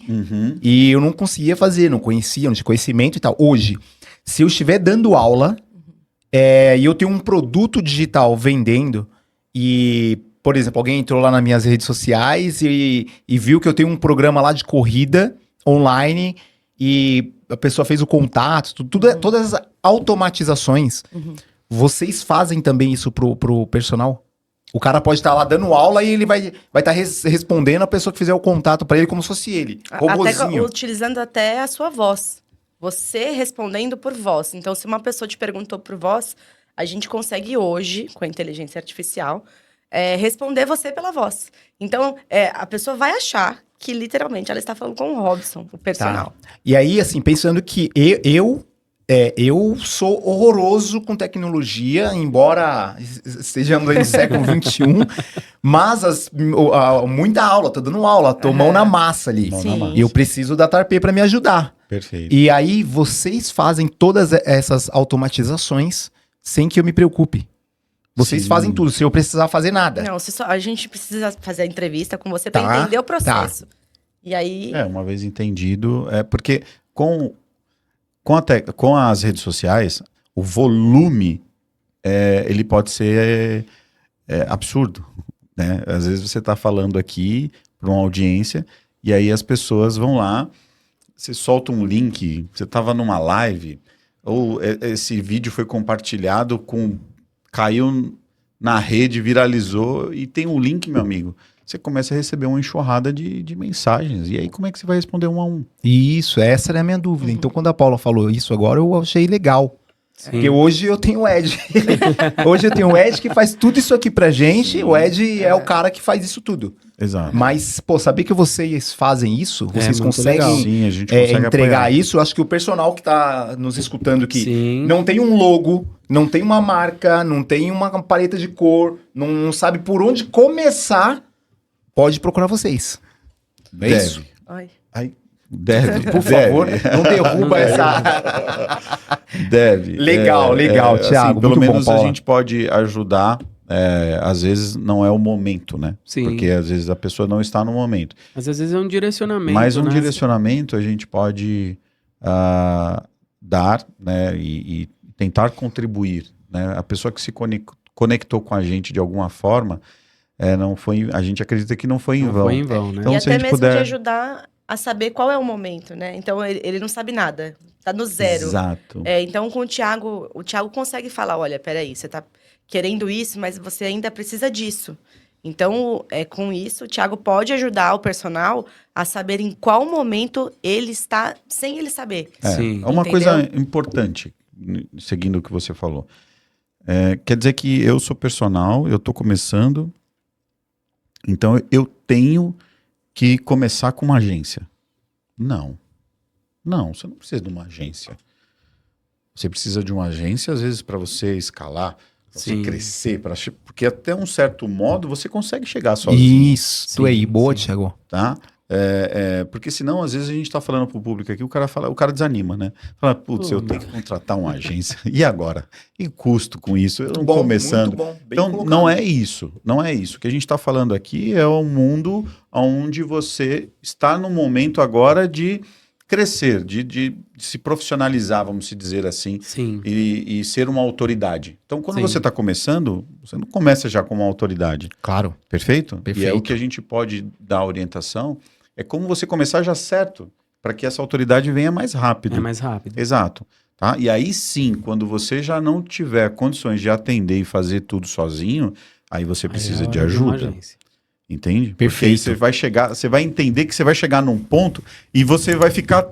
e eu não conseguia fazer, não conhecia, não tinha conhecimento e tal. Hoje, se eu estiver dando aula e eu tenho um produto digital vendendo e, por exemplo, alguém entrou lá nas minhas redes sociais e viu que eu tenho um programa lá de corrida online e a pessoa fez o contato, todas as automatizações, vocês fazem também isso pro personal? O cara pode estar lá dando aula e ele vai estar respondendo a pessoa que fizer o contato para ele como se fosse ele, robozinho. Utilizando até a sua voz. Você respondendo por voz. Então, se uma pessoa te perguntou por voz, a gente consegue hoje, com a inteligência artificial, responder você pela voz. Então, a pessoa vai achar que, literalmente, ela está falando com o Robson, o personal. Tá. E aí, assim, pensando que eu Eu sou horroroso com tecnologia, embora estejamos aí no século XXI, mas muita aula, tô dando aula, tô mão na massa ali. E eu preciso da Tarpê para me ajudar. Perfeito. E aí vocês fazem todas essas automatizações sem que eu me preocupe. Vocês fazem tudo, sem eu precisar fazer nada. Não, a gente precisa fazer a entrevista com você para entender o processo. E aí... Uma vez entendido, porque com as redes sociais, o volume, ele pode ser absurdo, né? Às vezes você está falando aqui para uma audiência e aí as pessoas vão lá, você solta um link, você estava numa live, ou esse vídeo foi compartilhado, caiu na rede, viralizou e tem um link, meu amigo. Você começa a receber uma enxurrada de mensagens. E aí, como é que você vai responder um a um? Isso, essa era a minha dúvida. Então, quando a Paula falou isso agora, eu achei legal. Sim. Porque hoje eu tenho o Ed. Hoje eu tenho o Ed que faz tudo isso aqui pra gente. Sim. O Ed é o cara que faz isso tudo. Exato. Mas, saber que vocês fazem isso, vocês conseguem Sim, a gente consegue entregar apoiar. isso. Eu acho que o personal que tá nos escutando aqui não tem um logo, não tem uma marca, não tem uma paleta de cor, não sabe por onde começar. Pode procurar vocês. É isso? Deve. Por favor, não derruba essa... Deve. Legal, Thiago. Assim, pelo menos a gente pode ajudar. Às vezes não é o momento, né? Sim. Porque às vezes a pessoa não está no momento. Mas às vezes é um direcionamento. Mas direcionamento a gente pode dar, né? E tentar contribuir. Né? A pessoa que se conectou com a gente de alguma forma... a gente acredita que não foi em vão. Foi em vão, né? Então, e se até a gente mesmo puder... de ajudar a saber qual é o momento, né? Então, ele não sabe nada. Tá no zero. Exato. Então, com o Thiago consegue falar, olha, peraí, você tá querendo isso, mas você ainda precisa disso. Então, com isso, o Thiago pode ajudar o personal a saber em qual momento ele está, sem ele saber. Sim. Uma coisa importante, seguindo o que você falou. Quer dizer que eu sou personal, eu tô começando... Então, eu tenho que começar com uma agência. Não, você não precisa de uma agência. Você precisa de uma agência, às vezes, para você escalar, para você crescer, porque até um certo modo você consegue chegar sozinho. Isso aí, boa, Thiago. Tá? Porque senão, às vezes, a gente está falando para o público aqui, o cara desanima, né? Fala, putz, eu tenho que contratar uma agência. E agora? E custo com isso? Eu não começando. Muito bom, então, colocado. Não é isso. O que a gente está falando aqui é um mundo onde você está no momento agora de crescer, de se profissionalizar, vamos se dizer assim, e ser uma autoridade. Então, quando você está começando, você não começa já como uma autoridade. Claro. Perfeito? E o que a gente pode dar orientação é como você começar já certo, para que essa autoridade venha mais rápido. Mais rápido. Exato. Tá? E aí sim, quando você já não tiver condições de atender e fazer tudo sozinho, aí você precisa de ajuda. Entende? Perfeito. Porque você vai entender que você vai chegar num ponto e você vai ficar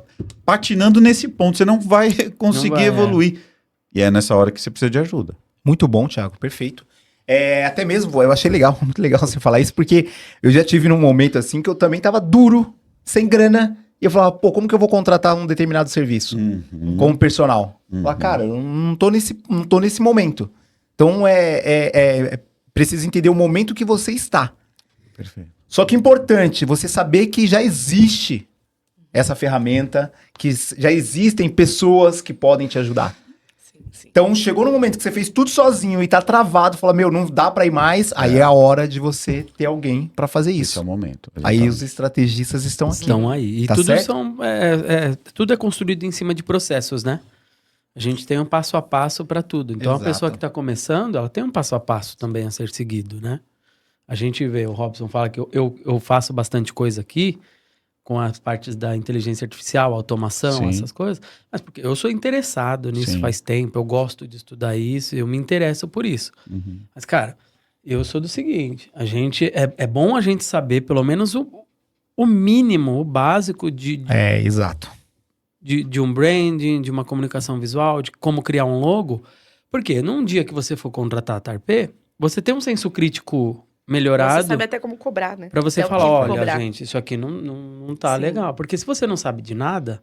patinando nesse ponto, você não vai conseguir evoluir. E é nessa hora que você precisa de ajuda. Muito bom, Thiago, perfeito. Até mesmo, eu achei legal, muito legal você falar isso, porque eu já tive num momento assim que eu também tava duro, sem grana, e eu falava, como que eu vou contratar um determinado serviço como personal? Falava, cara, eu não tô nesse momento. Então, precisa entender o momento que você está. Perfeito. Só que é importante você saber que já existe essa ferramenta, que já existem pessoas que podem te ajudar. Sim. Então, chegou no momento que você fez tudo sozinho e tá travado, fala, não dá pra ir mais, aí é a hora de você ter alguém pra fazer isso. Esse é o momento. Exatamente. Aí os estrategistas estão aqui. Estão aí. E tá tudo certo? tudo é construído em cima de processos, né? A gente tem um passo a passo para tudo. Então, Exato. A pessoa que está começando, ela tem um passo a passo também a ser seguido, né? A gente vê, o Robson fala que eu faço bastante coisa aqui com as partes da inteligência artificial, automação, essas coisas, mas porque eu sou interessado nisso faz tempo, eu gosto de estudar isso, eu me interesso por isso. Mas, cara, eu sou do seguinte, a gente, é bom a gente saber pelo menos o mínimo, o básico exato. De um branding, de uma comunicação visual, de como criar um logo, porque num dia que você for contratar a Tarpê, você tem um senso crítico melhorado. Você sabe até como cobrar, né? Pra você falar, olha, cobrar. Gente, isso aqui não tá legal. Porque se você não sabe de nada,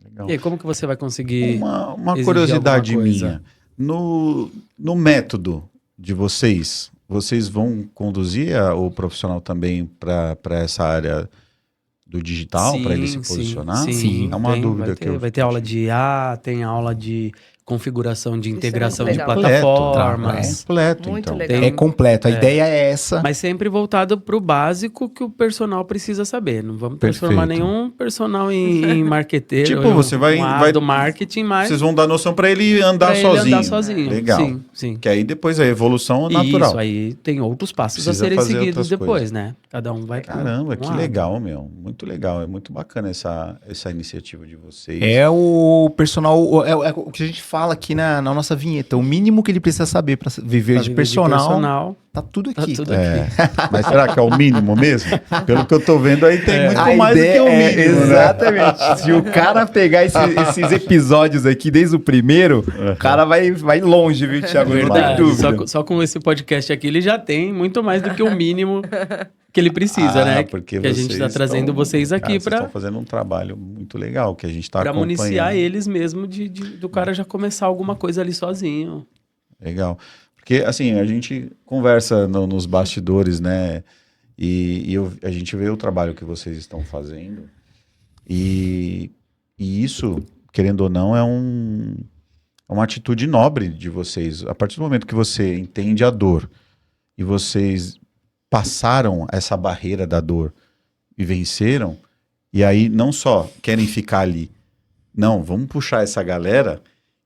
Legal. E aí, como que você vai conseguir Uma curiosidade minha. No método de vocês vão conduzir o profissional também para essa área do digital, para ele se posicionar? Sim. É uma dúvida que eu... Vai ter aula de IA, tem aula de configuração de integração de legal. plataformas. Completo, Muito então. legal. É completo, a ideia é essa. Mas sempre voltado para o básico que o personal precisa saber. Não vamos transformar Perfeito. nenhum personal em marqueteiro. Tipo, você vai do marketing, mas vocês vão dar noção para ele andar sozinho. Legal. Sim. Que aí depois a evolução é natural. Isso, aí tem outros passos Precisa a serem fazer seguidos outras depois, coisas. né? Cada um vai... Caramba, que lado. legal, meu. Muito legal. É muito bacana essa iniciativa de vocês. É o personal, é o que a gente fala aqui na nossa vinheta. O mínimo que ele precisa saber para viver de personal, tá tudo aqui. Mas será que é o mínimo mesmo? Pelo que eu tô vendo aí tem muito A mais do que ideia o mínimo. é, exatamente. Se o cara pegar esses episódios aqui desde o primeiro, o cara vai longe, viu, Thiago? Não tem dúvida. Só com esse podcast aqui, ele já tem muito mais do que o mínimo que ele precisa, né? Porque que a gente está trazendo vocês aqui para... Vocês estão fazendo um trabalho muito legal, que a gente está acompanhando. Para municiar eles mesmo do cara já começar alguma coisa ali sozinho. Legal. Porque, assim, a gente conversa nos bastidores, né? E a gente vê o trabalho que vocês estão fazendo. E isso, querendo ou não, é uma atitude nobre de vocês. A partir do momento que você entende a dor e vocês passaram essa barreira da dor e venceram, e aí não só querem ficar ali, não, vamos puxar essa galera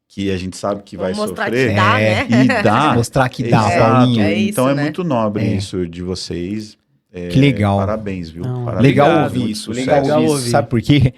que a gente sabe que vai sofrer. Que dá, né? E dá. Mostrar que dá, Exato. Paulinho. Então isso, é muito nobre É. isso de vocês. Que legal. Parabéns, viu? Não, Parabéns. Legal Obrigado, ouvir muito isso, sucesso. legal ouvir isso. Sabe por quê?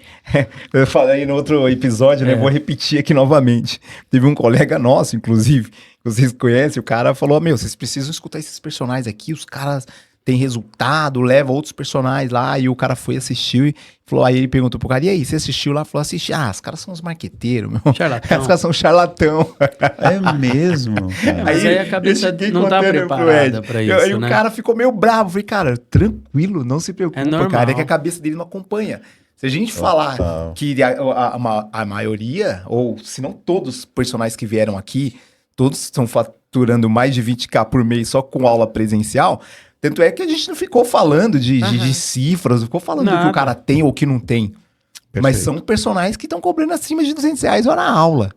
Eu falei no outro episódio, né? Vou repetir aqui novamente. Teve um colega nosso, inclusive, que vocês conhecem, o cara falou, vocês precisam escutar esses personagens aqui, os caras têm resultado, levam outros personagens lá, e o cara foi, assistiu e falou, aí ele perguntou pro cara, e aí, você assistiu lá? Falou, assisti. Os caras são uns marqueteiros, meu. Charlatão. Os caras são charlatão. É mesmo, cara. Mas aí a cabeça eu cheguei não tá contando pro preparada Ed. pra isso, Aí né? o cara ficou meio bravo. Falei, cara, tranquilo, não se preocupa, normal. cara. É que a cabeça dele não acompanha. Se a gente falar que a maioria, ou se não todos os personagens que vieram aqui, todos estão faturando mais de 20k por mês só com aula presencial, tanto é que a gente não ficou falando de cifras, não ficou falando do que o cara tem ou que não tem. Perfeito. Mas são personagens que estão cobrando acima de R$200 hora aula.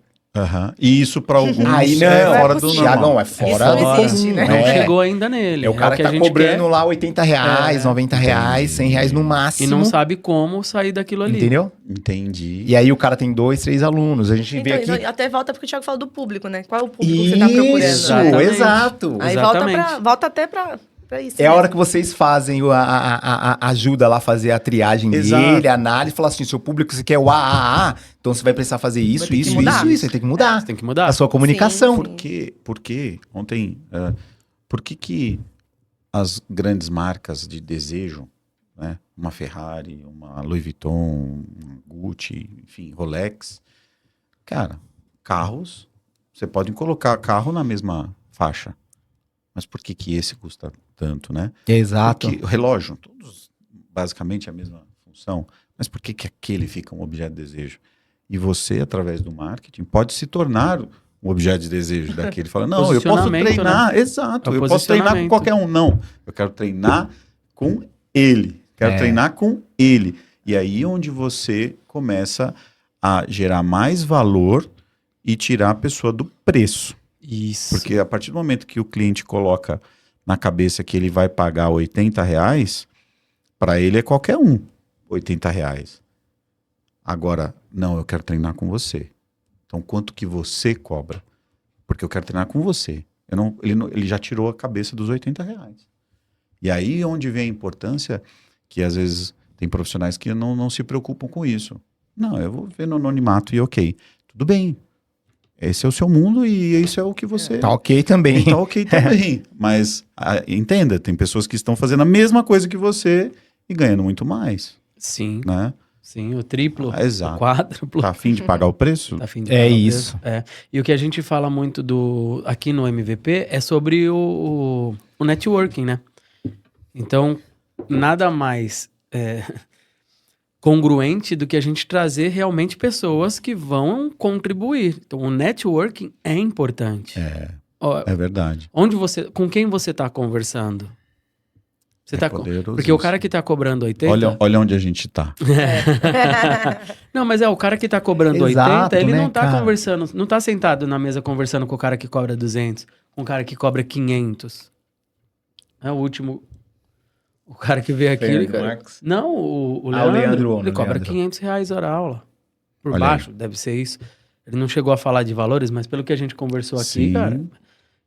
E isso para alguns Aí não, é fora do normal. Thiagão, é fora Isso não do existe, comum, né? Não é. chegou ainda nele. É o cara que que a tá gente cobrando quer lá R$80, R$90, R$100 no máximo. e não sabe como sair daquilo ali. Entendeu? Entendi. E aí o cara tem 2, 3 alunos. A gente vê Então, aqui... até volta porque o Thiago falou do público, né? Qual é o público que você tá procurando? Isso, Exatamente. exato. Aí Exatamente. volta até pra isso. É a né? hora que vocês fazem a ajuda lá a fazer a triagem Exato. dele, a análise, fala assim, seu público, você quer o AAA, então você vai precisar fazer isso, ter que isso, mudar. isso, você tem que mudar. Você tem que mudar. A sua comunicação. Sim. Porque ontem, por que as grandes marcas de desejo, né, uma Ferrari, uma Louis Vuitton, uma Gucci, enfim, Rolex, cara, carros, você pode colocar carro na mesma faixa, mas por que esse custa tanto, né? Exato. Porque o relógio, todos basicamente a mesma função, mas por que aquele fica um objeto de desejo? E você, através do marketing, pode se tornar um objeto de desejo daquele. Fala, não, eu posso treinar, exato, eu posso treinar com qualquer um. Não, eu quero treinar com ele, quero treinar com ele. E aí onde você começa a gerar mais valor e tirar a pessoa do preço. Isso. Porque a partir do momento que o cliente coloca na cabeça que ele vai pagar R$80, para ele é qualquer um, R$80. Agora, não, eu quero treinar com você. Então, quanto que você cobra? Porque eu quero treinar com você. Ele já tirou a cabeça dos R$80. E aí onde vem a importância que às vezes tem profissionais que não se preocupam com isso. Não, eu vou ver no anonimato e ok. Tudo bem. Esse é o seu mundo e isso é o que você... Tá ok também. Tá ok também. Mas entenda, tem pessoas que estão fazendo a mesma coisa que você e ganhando muito mais. Sim, Né? sim, o triplo, Exato. o quádruplo. Tá a fim de pagar o preço? Tá a fim de É pagar o isso. preço. É. E o que a gente fala muito aqui no MVP é sobre o networking, né? Então, nada mais congruente do que a gente trazer realmente pessoas que vão contribuir. Então, o networking é importante. É verdade. Com quem você está conversando? Porque isso. o cara que está cobrando 80... Olha onde a gente está. Não, mas o cara que está cobrando Exato, 80, ele né, não está cara? conversando, não está sentado na mesa conversando com o cara que cobra 200, com o cara que cobra 500. É o último... O cara que veio aqui... Não, o Leandro, ele cobra R$500 hora aula. Por baixo, deve ser isso. Ele não chegou a falar de valores, mas pelo que a gente conversou aqui, cara...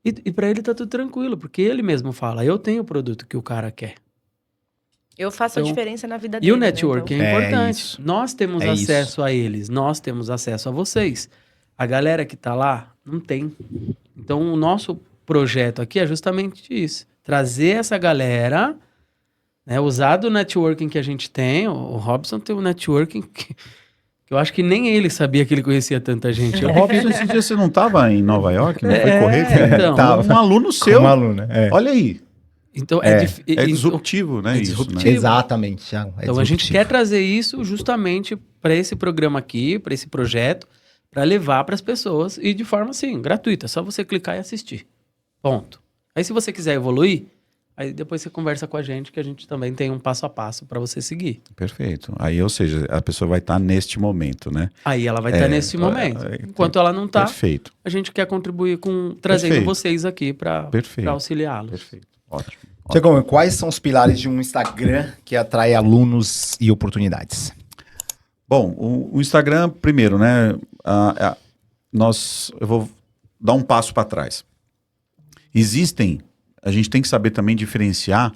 E pra ele tá tudo tranquilo, porque ele mesmo fala, eu tenho o produto que o cara quer. Eu faço a diferença na vida dele. E o network né? é importante. Isso. Nós temos acesso a eles, nós temos acesso a vocês. A galera que tá lá, não tem. Então, o nosso projeto aqui é justamente isso. Trazer essa galera, né, usar do networking que a gente tem. O Robson tem um networking que eu acho que nem ele sabia que ele conhecia tanta gente. O Robson, esse dia você não estava em Nova York? Não foi correr? Então, um aluno seu. Um aluno, Olha aí. Então, É disruptivo, né? É disruptivo. Isso, né? Exatamente, Thiago. Então, a gente quer trazer isso justamente para esse programa aqui, para esse projeto, para levar para as pessoas e de forma, assim, gratuita. Só você clicar e assistir. Ponto. Aí, se você quiser evoluir, aí depois você conversa com a gente, que a gente também tem um passo a passo para você seguir. Perfeito. Aí, ou seja, a pessoa vai estar neste momento, né? Aí ela vai estar nesse momento. Enquanto ela não está, Perfeito. a gente quer contribuir trazendo vocês aqui para auxiliá-los. Perfeito. Ótimo. Tiagão, quais são os pilares de um Instagram que atrai alunos e oportunidades? Bom, o Instagram, primeiro, né? Eu vou dar um passo para trás. A gente tem que saber também diferenciar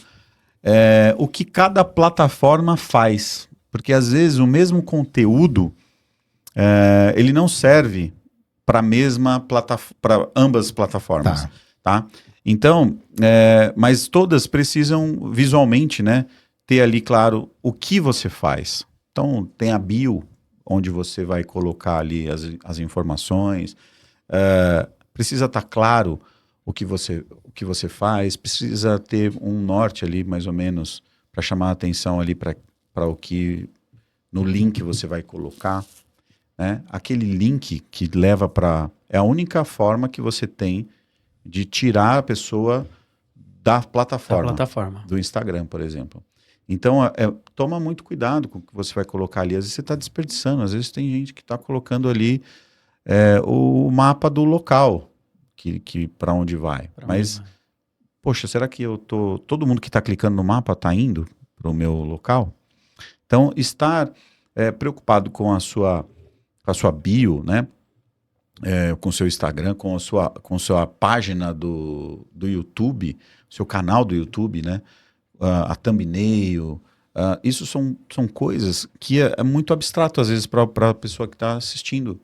o que cada plataforma faz. Porque às vezes o mesmo conteúdo ele não serve para ambas plataformas. Tá? Então, mas todas precisam visualmente, né, ter ali claro o que você faz. Então, tem a bio, onde você vai colocar ali as informações. Precisa estar claro o que você faz, precisa ter um norte ali, mais ou menos, para chamar a atenção ali para o que no link você vai colocar. Né? Aquele link que leva para... É a única forma que você tem de tirar a pessoa da plataforma. Do Instagram, por exemplo. Então, toma muito cuidado com o que você vai colocar ali. Às vezes você está desperdiçando, às vezes tem gente que está colocando ali o mapa do local que para onde vai. Poxa, será que todo mundo que está clicando no mapa está indo para o meu local? Então, estar preocupado com a sua bio, né? Com o seu Instagram, com a sua página do YouTube, seu canal do YouTube, né? A thumbnail, isso são coisas que é muito abstrato às vezes para a pessoa que está assistindo.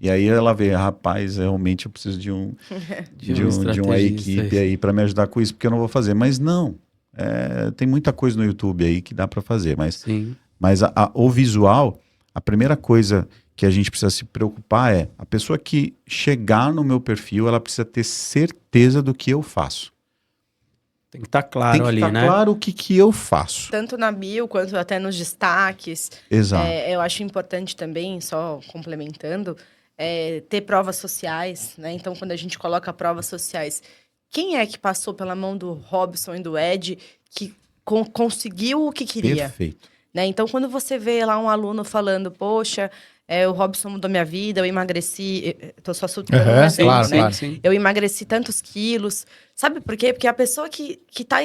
E aí ela vê, rapaz, realmente eu preciso de uma equipe aí para me ajudar com isso, porque eu não vou fazer. Mas não, tem muita coisa no YouTube aí que dá para fazer. Mas o visual, a primeira coisa que a gente precisa se preocupar é a pessoa que chegar no meu perfil, ela precisa ter certeza do que eu faço. Tem que estar claro ali, né? Tem que estar claro o que eu faço. Tanto na bio, quanto até nos destaques. Exato. Eu acho importante também, só complementando, ter provas sociais, né? Então, quando a gente coloca provas sociais, quem é que passou pela mão do Robson e do Ed que conseguiu o que queria? Perfeito. Né? Então, quando você vê lá um aluno falando, poxa... o Robson mudou minha vida, eu emagreci... Tô só soltando um exemplo, claro, né? claro. Sim. Eu emagreci tantos quilos. Sabe por quê? Porque a pessoa que tá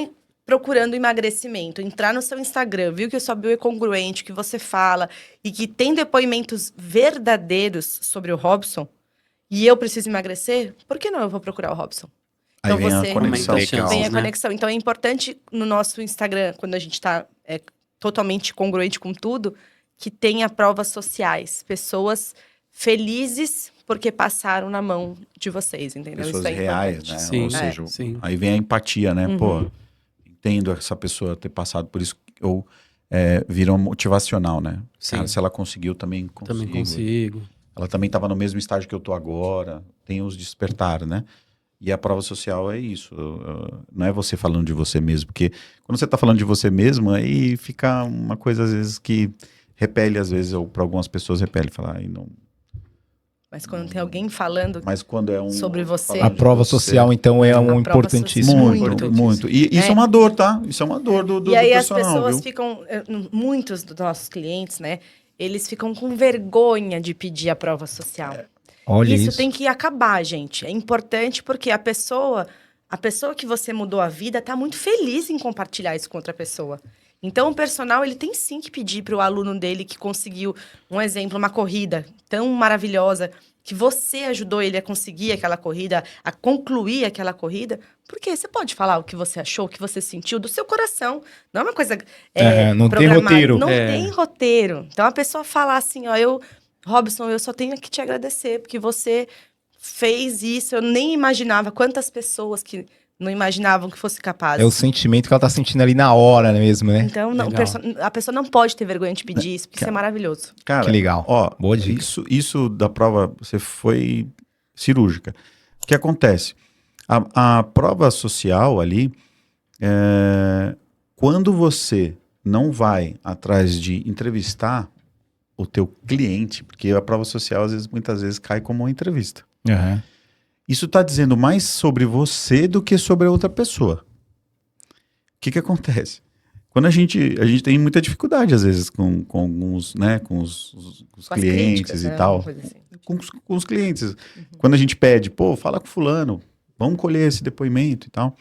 procurando emagrecimento, entrar no seu Instagram, viu que a sua bio é congruente, que você fala, e que tem depoimentos verdadeiros sobre o Robson, e eu preciso emagrecer, por que não eu vou procurar o Robson? Então, aí vem a conexão. Vem a conexão. Então, é importante no nosso Instagram, quando a gente tá totalmente congruente com tudo, que tenha provas sociais, pessoas felizes porque passaram na mão de vocês, entendeu? Pessoas isso reais, né? Sim, ou seja, aí vem a empatia, né? Uhum. Pô, entendo essa pessoa ter passado por isso, ou virou motivacional, né? Cara, se ela conseguiu, também consigo. Também consigo. Ela também estava no mesmo estágio que eu tô agora, tem os despertar, né? E a prova social é isso, não é você falando de você mesmo, porque quando você está falando de você mesmo, aí fica uma coisa às vezes que repele às vezes, ou para algumas pessoas repele, falar, não. Mas quando tem alguém falando quando é sobre você... A prova social, então, é um importantíssimo. Muito. E isso é uma dor, tá? Isso é uma dor do E aí personal, as pessoas viu? ficam... Muitos dos nossos clientes, né? Eles ficam com vergonha de pedir a prova social. Olha isso tem que acabar, gente. É importante porque a pessoa que você mudou a vida tá muito feliz em compartilhar isso com outra pessoa. Então, o personal, ele tem sim que pedir para o aluno dele que conseguiu, um exemplo, uma corrida tão maravilhosa, que você ajudou ele a conseguir aquela corrida, a concluir aquela corrida, porque você pode falar o que você achou, o que você sentiu do seu coração. Não é uma coisa não tem roteiro. Não tem roteiro. Então, a pessoa falar assim, Robson, eu só tenho que te agradecer, porque você fez isso. Eu nem imaginava quantas pessoas que não imaginavam que fosse capaz. É o sentimento que ela tá sentindo ali na hora mesmo, né? Então, a pessoa não pode ter vergonha de pedir isso, porque isso é maravilhoso. Cara, que legal. Boa dica. Isso da prova, você foi cirúrgica. O que acontece? A prova social ali, quando você não vai atrás de entrevistar o teu cliente, porque a prova social, muitas vezes, cai como uma entrevista. Uhum. Isso está dizendo mais sobre você do que sobre a outra pessoa. O que acontece? Quando a gente tem muita dificuldade, às vezes, com alguns, né, com os clientes críticas, e tal. Assim. Com os clientes. Uhum. Quando a gente pede, fala com fulano, vamos colher esse depoimento e tal.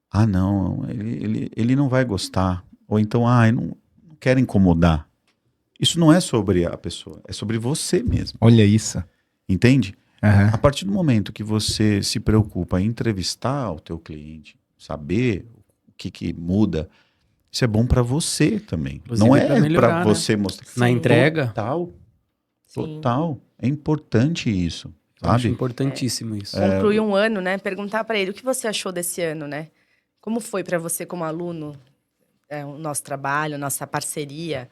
Ah, não, ele não vai gostar. Ou então, eu não quero incomodar. Isso não é sobre a pessoa, é sobre você mesmo. Olha isso. Entende? Uhum. A partir do momento que você se preocupa em entrevistar o teu cliente, saber o que muda, isso é bom para você também. Inclusive, não é para você mostrar. Na entrega. Total. É importante isso, sabe? Acho importantíssimo isso. Concluir um ano, né? Perguntar para ele o que você achou desse ano, né? Como foi para você como aluno o nosso trabalho, nossa parceria?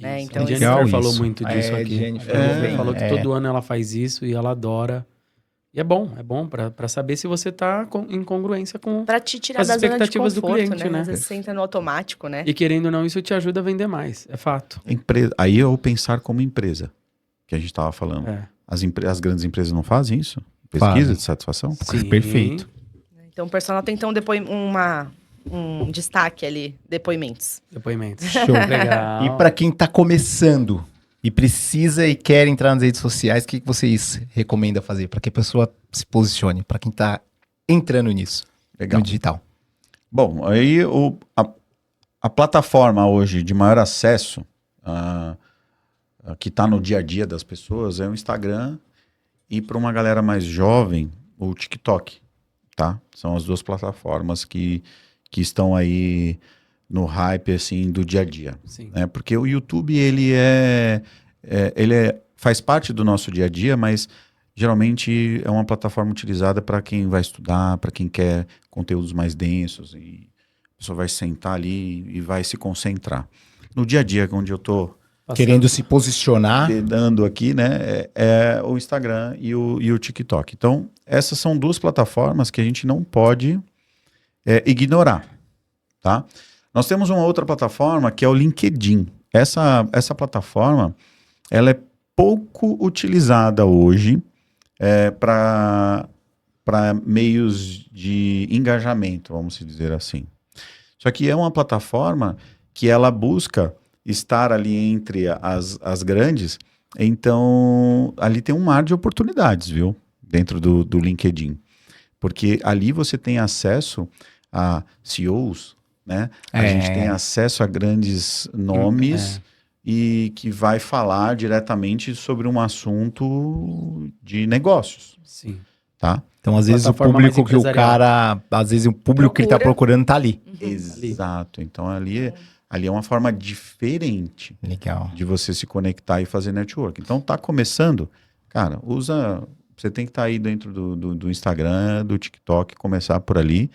Né? Então, a Jennifer falou muito disso aqui. Jennifer falou que todo ano ela faz isso e ela adora. E é bom para saber se você tá em congruência com pra te tirar as da expectativas zona de conforto, do cliente, né? Às vezes você entra no automático, né? E querendo ou não, isso te ajuda a vender mais, é fato. Aí eu pensar como empresa, que a gente estava falando. As grandes empresas não fazem isso? Pesquisa de satisfação? Sim. Perfeito. Então o personal tem então um destaque ali, depoimentos. Show. Legal. E para quem tá começando e precisa e quer entrar nas redes sociais, o que vocês recomendam fazer para que a pessoa se posicione? Para quem tá entrando nisso, no digital. Bom, aí a plataforma hoje de maior acesso, que está no dia a dia das pessoas, é o Instagram, e para uma galera mais jovem, o TikTok, tá? São as duas plataformas que estão aí no hype, assim, do dia a dia. Sim. Né? Porque o YouTube, ele faz parte do nosso dia a dia, mas geralmente é uma plataforma utilizada para quem vai estudar, para quem quer conteúdos mais densos, e a pessoa vai sentar ali e vai se concentrar. No dia a dia, onde eu estou querendo se posicionar, dando aqui, né, é o Instagram e o TikTok. Então, essas são duas plataformas que a gente não pode ignorar, tá? Nós temos uma outra plataforma que é o LinkedIn. Essa plataforma, ela é pouco utilizada hoje para meios de engajamento, vamos dizer assim. Só que é uma plataforma que ela busca estar ali entre as grandes, então ali tem um mar de oportunidades, viu? Dentro do LinkedIn. Porque ali você tem acesso a CEOs, né? A gente tem acesso a grandes nomes e que vai falar diretamente sobre um assunto de negócios. Sim. Tá? Então, às vezes, o público que o cara... Às vezes, o público que ele tá procurando tá ali. Exato. Então, ali é uma forma diferente de você se conectar e fazer network. Então, tá começando, cara, você tem que estar aí dentro do Instagram, do TikTok, começar por ali.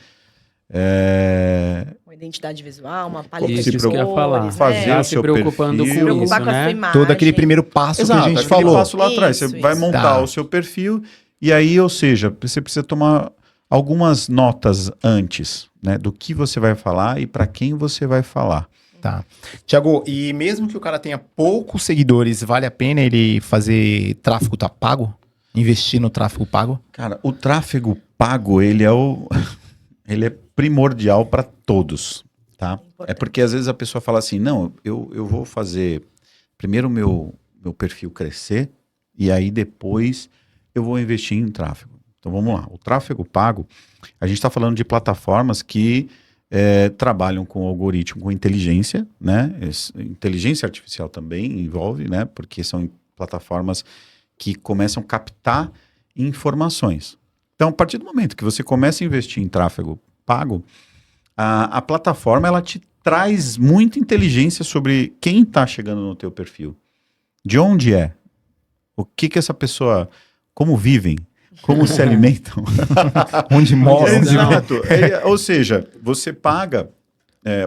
Uma identidade visual, uma paleta de cores, fazer o seu preocupando perfil, com isso, né? Todo aquele primeiro passo que a gente falou. Passo lá atrás. Você vai montar o seu perfil e aí, ou seja, você precisa tomar algumas notas antes, né, do que você vai falar e para quem você vai falar. Tá. Tiago, e mesmo que o cara tenha poucos seguidores, vale a pena ele fazer tráfego pago? Investir no tráfego pago? Cara, o tráfego pago, ele é primordial para todos, tá? É porque às vezes a pessoa fala assim, não, eu vou fazer primeiro o meu perfil crescer e aí depois eu vou investir em tráfego. Então vamos lá, o tráfego pago, a gente está falando de plataformas que trabalham com algoritmo, com inteligência, né? Inteligência artificial também envolve, né? Porque são plataformas que começam a captar informações. Então, a partir do momento que você começa a investir em tráfego pago, a plataforma ela te traz muita inteligência sobre quem está chegando no teu perfil, de onde é, o que essa pessoa, como vivem, como se alimentam, onde moram. Exato. Ou seja, você paga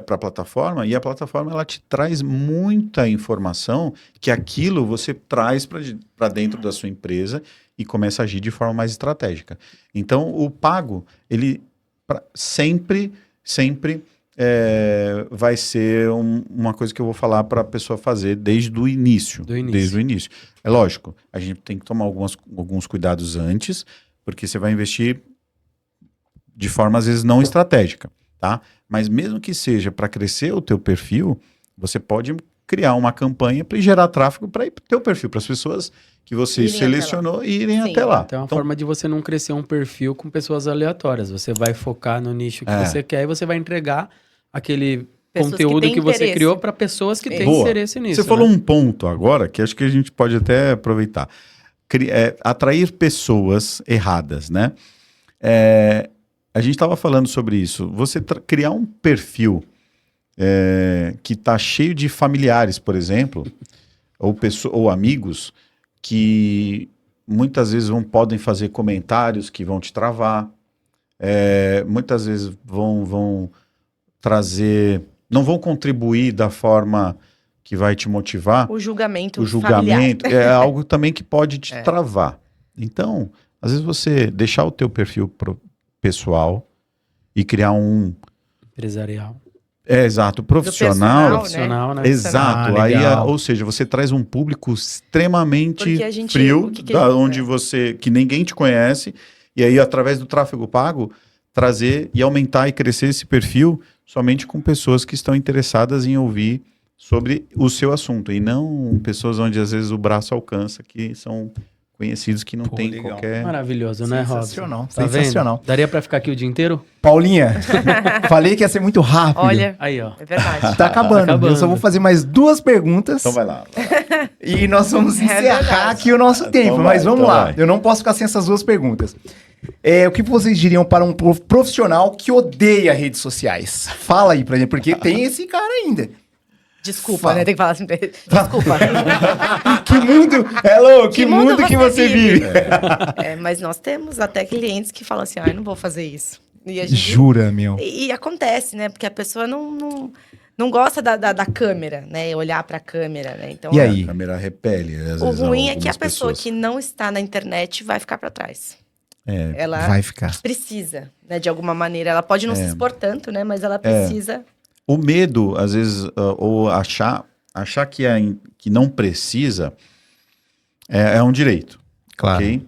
para a plataforma e a plataforma ela te traz muita informação que aquilo você traz para dentro da sua empresa e começa a agir de forma mais estratégica. Então, o pago, ele sempre vai ser uma coisa que eu vou falar para a pessoa fazer desde o início. Desde o início. É lógico, a gente tem que tomar alguns cuidados antes, porque você vai investir de forma, às vezes, não estratégica, tá? Mas mesmo que seja para crescer o teu perfil, você pode criar uma campanha para gerar tráfego para ir para o teu perfil, para as pessoas que você selecionou e irem até lá. Então é uma forma de você não crescer um perfil com pessoas aleatórias. Você vai focar no nicho que você quer e você vai entregar aquele conteúdo que você criou para pessoas que têm interesse nisso. Você falou um ponto agora que acho que a gente pode até aproveitar. Atrair pessoas erradas, né? A gente estava falando sobre isso. Você criar um perfil que está cheio de familiares, por exemplo, ou amigos que muitas vezes podem fazer comentários que vão te travar, muitas vezes vão trazer, não vão contribuir da forma que vai te motivar. O julgamento é algo também que pode te travar. Então, às vezes você deixar o teu perfil pessoal e criar um empresarial. Exato, profissional, né? Exato, ou seja, você traz um público extremamente frio, onde que ninguém te conhece, e aí através do tráfego pago, trazer e aumentar e crescer esse perfil somente com pessoas que estão interessadas em ouvir sobre o seu assunto, e não pessoas onde às vezes o braço alcança, que são conhecidos que não tem qualquer... Maravilhoso, né, Robson? Sensacional. Vendo? Daria pra ficar aqui o dia inteiro? Paulinha, falei que ia ser muito rápido. Olha, aí, ó. É verdade. Tá acabando. Eu só vou fazer mais 2 perguntas. Então vai lá. E nós vamos encerrar aqui o nosso tempo. Então mas vamos lá. Vai. Eu não posso ficar sem essas 2 perguntas. O que vocês diriam para um profissional que odeia redes sociais? Fala aí pra gente, porque tem esse cara ainda. Desculpa, né? Tem que falar assim. Desculpa. Que mundo, que mundo que você vive? Mas nós temos até clientes que falam assim, eu não vou fazer isso. E a gente... Jura, meu? E acontece, né? Porque a pessoa não gosta da câmera, né? Olhar pra câmera, né? Então, e aí? A câmera repele. O ruim é que a pessoa que não está na internet vai ficar pra trás. Ela vai ficar. Precisa, né? De alguma maneira. Ela pode não se expor tanto, né? Mas ela precisa... O medo, às vezes, ou achar que não precisa, é um direito. Claro. Okay?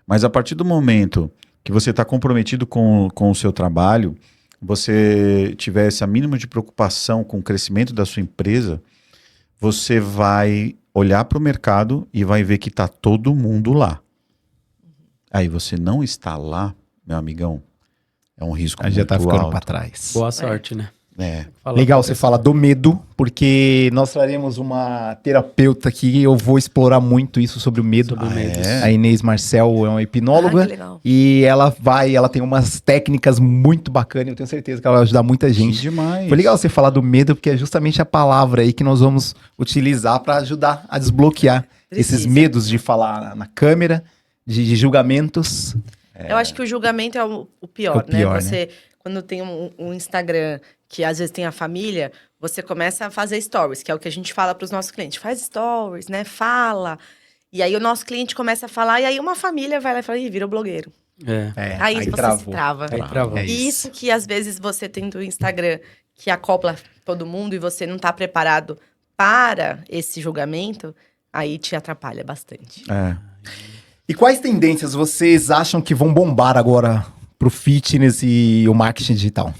Mas a partir do momento que você está comprometido com o seu trabalho, você tiver essa mínima de preocupação com o crescimento da sua empresa, você vai olhar para o mercado e vai ver que está todo mundo lá. Aí você não está lá, meu amigão, é um risco muito já tá ficando alto. para trás. Boa sorte, né? Legal você fala do medo, porque nós traremos uma terapeuta aqui, eu vou explorar muito isso sobre o medo. A Inês Marcel é uma hipnóloga e ela tem umas técnicas muito bacanas, eu tenho certeza que ela vai ajudar muita gente. Demais. Foi legal você falar do medo, porque é justamente a palavra aí que nós vamos utilizar para ajudar a desbloquear esses medos de falar na câmera, de julgamentos. Eu acho que o julgamento é o pior, né? Você, quando tem um Instagram que às vezes tem a família, você começa a fazer stories, que é o que a gente fala para os nossos clientes. Faz stories, né? Fala. E aí o nosso cliente começa a falar, e aí uma família vai lá e fala, ih, vira blogueiro. Aí você se trava. Aí travou. E isso que às vezes você tem do Instagram, que acopla todo mundo e você não está preparado para esse julgamento, aí te atrapalha bastante. E quais tendências vocês acham que vão bombar agora pro fitness e o marketing digital?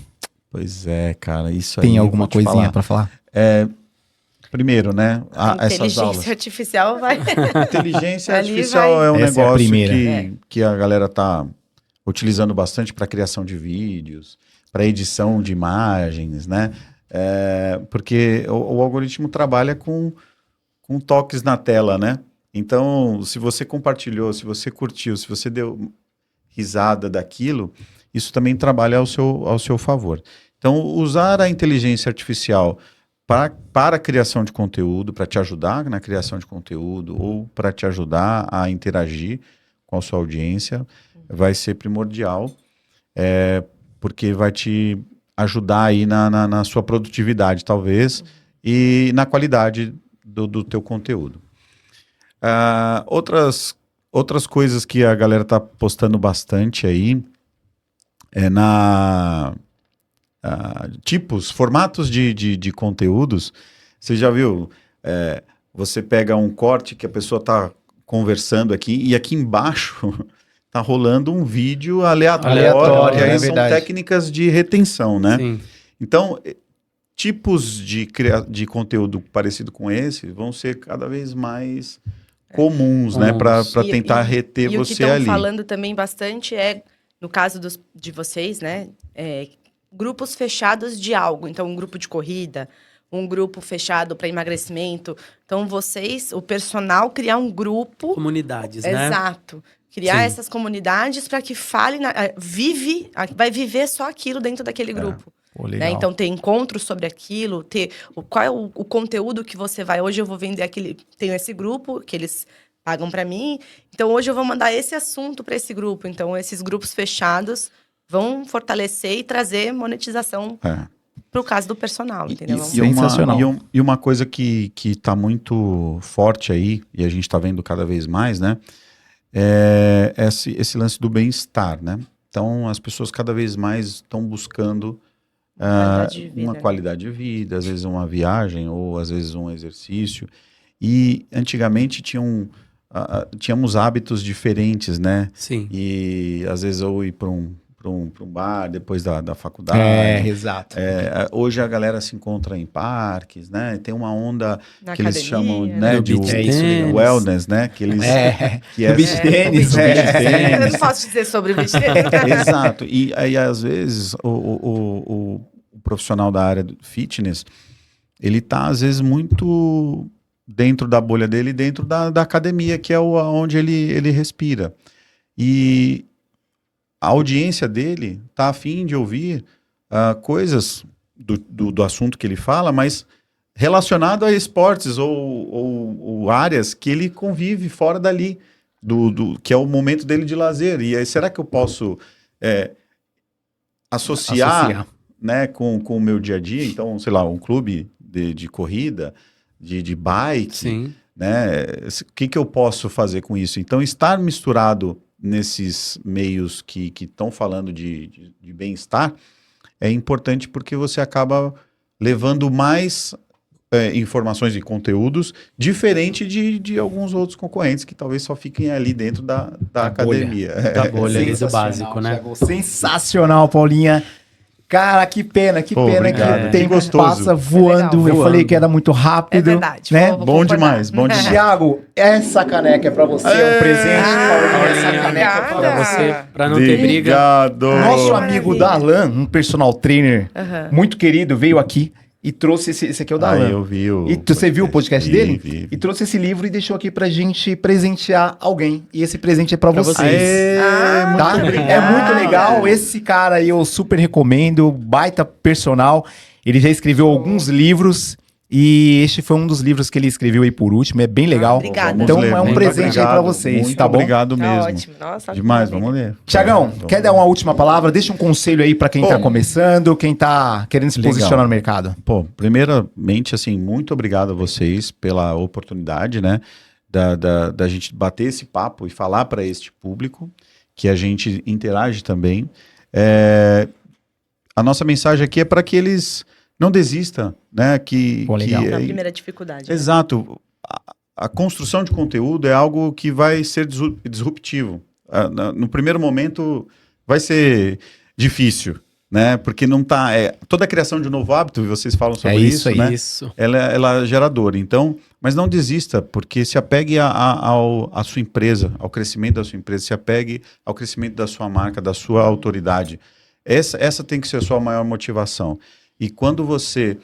Pois é, cara, isso Tem aí. Tem alguma coisinha para falar? Primeiro, né? Inteligência artificial vai. Inteligência artificial é um Essa negócio é que a galera tá utilizando bastante para criação de vídeos, para edição de imagens, né? Porque o algoritmo trabalha com toques na tela, né? Então, se você compartilhou, se você curtiu, se você deu risada daquilo, isso também trabalha ao seu favor. Então, usar a inteligência artificial para a criação de conteúdo, para te ajudar na criação de conteúdo ou para te ajudar a interagir com a sua audiência, vai ser primordial, porque vai te ajudar aí na sua produtividade, talvez, e na qualidade do teu conteúdo. Outras coisas que a galera tá postando bastante aí formatos de conteúdos. Você já viu? Você pega um corte que a pessoa tá conversando aqui e aqui embaixo tá rolando um vídeo aleatório, que aí são técnicas de retenção, né? Sim. Então, tipos de conteúdo parecido com esse vão ser cada vez mais comuns, né? Para tentar reter você ali. E o que estão falando também bastante no caso de vocês, né? Grupos fechados de algo. Então, um grupo de corrida, um grupo fechado para emagrecimento. Então, o personal, criar um grupo... Comunidades, né? Exato. Criar essas comunidades para que vai viver só aquilo dentro daquele grupo. Pô, legal. Né? Então, ter encontros sobre aquilo, qual é o conteúdo que você vai... Hoje eu vou vender tenho esse grupo que eles pagam para mim. Então, hoje eu vou mandar esse assunto para esse grupo. Então, esses grupos fechados vão fortalecer e trazer monetização para o caso do personal, entendeu? Sensacional. E uma coisa que está muito forte aí, e a gente está vendo cada vez mais, né? É esse lance do bem-estar, né? Então, as pessoas cada vez mais estão buscando uma qualidade de vida, às vezes uma viagem, ou às vezes um exercício. E antigamente tínhamos hábitos diferentes, né? Sim. E às vezes eu ir para um bar depois da faculdade. Exato. Hoje a galera se encontra em parques, né? Tem uma onda na que academia, eles chamam, né, de wellness, né? Que eles beach tênis. Eu não posso dizer sobre o beach tênis. Exato. E aí às vezes o profissional da área do fitness, ele tá às vezes muito dentro da bolha dele, dentro da academia, que é onde ele respira. E a audiência dele está a fim de ouvir coisas do assunto que ele fala, mas relacionado a esportes ou áreas que ele convive fora dali, que é o momento dele de lazer. E aí, será que eu posso associar né, com o meu dia a dia? Então, sei lá, um clube de corrida, de bike, Sim. Né? O que eu posso fazer com isso? Então, estar misturado nesses meios que estão falando de bem-estar é importante, porque você acaba levando mais informações e conteúdos diferente de alguns outros concorrentes que talvez só fiquem ali dentro da academia. Da bolha ali do básico, né? Sensacional, Paulinha. Cara, que pena obrigado. que o tempo passa voando. Legal. Eu falei que era muito rápido. É verdade. Né? Bom demais. Thiago, essa caneca é pra você, é um presente. Paulinha, essa caneca é pra você. Pra não ter briga. Nosso amigo Darlan, um personal trainer muito querido, veio aqui e trouxe esse aqui é o Darlan. Eu vi você viu o podcast dele? Vi. E trouxe esse livro e deixou aqui pra gente presentear alguém. E esse presente é pra vocês. Tá? É muito legal. Esse cara aí eu super recomendo. Baita personal. Ele já escreveu alguns livros. E este foi um dos livros que ele escreveu aí por último. É bem legal. Obrigada. Então é um presente aí pra vocês, muito tá bom? Obrigado mesmo. Ótimo. Nossa, Demais, vamos ler. Tiagão, quer dar uma última palavra? Deixa um conselho aí pra quem tá começando, quem tá querendo se posicionar no mercado. Pô, primeiramente, assim, muito obrigado a vocês pela oportunidade, né, da gente bater esse papo e falar para este público, que a gente interage também. A nossa mensagem aqui é para que eles não desista, né? Pô, legal. Na primeira dificuldade. Né? Exato. A construção de conteúdo é algo que vai ser disruptivo. No primeiro momento vai ser difícil, né? Porque não tá... toda a criação de um novo hábito, e vocês falam sobre isso, né? Isso. Ela é geradora. Então, mas não desista, porque se apegue à sua empresa, ao crescimento da sua empresa, se apegue ao crescimento da sua marca, da sua autoridade. Essa tem que ser a sua maior motivação. E quando você...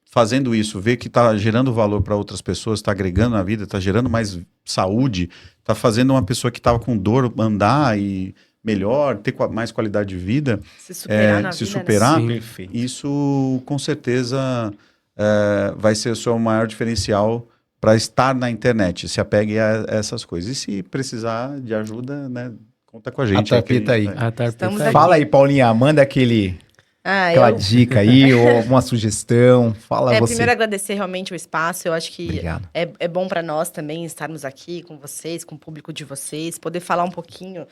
fazendo isso, ver que está gerando valor para outras pessoas, está agregando na vida, está gerando mais saúde, está fazendo uma pessoa que estava com dor andar e melhor, ter mais qualidade de vida, se superar, né? Isso com certeza vai ser o seu maior diferencial para estar na internet. Se apegue a essas coisas. E se precisar de ajuda, né, conta com a gente. A Tarpita aí. Fala aí, Paulinha, manda aquela dica aí, ou uma sugestão, fala você. Primeiro agradecer realmente o espaço, eu acho que é bom para nós também estarmos aqui com vocês, com o público de vocês, poder falar um pouquinho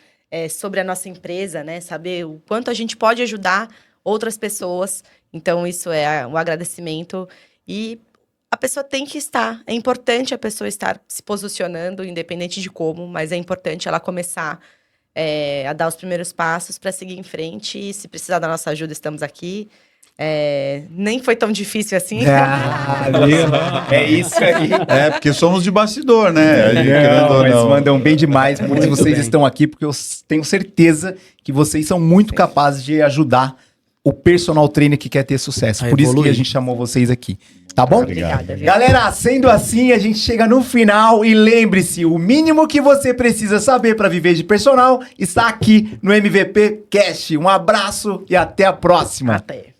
sobre a nossa empresa, né, saber o quanto a gente pode ajudar outras pessoas, então isso é um agradecimento e a pessoa tem que estar, é importante a pessoa estar se posicionando, independente de como, mas é importante ela começar a dar os primeiros passos para seguir em frente. E se precisar da nossa ajuda, estamos aqui. Nem foi tão difícil assim. É isso aí. Porque somos de bastidor, né? Mas mandam bem demais. Muitos de vocês estão aqui porque eu tenho certeza que vocês são muito capazes de ajudar o personal trainer que quer ter sucesso. Por isso que a gente chamou vocês aqui. Tá bom? Obrigada. Galera, sendo assim, a gente chega no final e lembre-se, o mínimo que você precisa saber para viver de personal está aqui no MVP Cast. Um abraço e até a próxima. Até.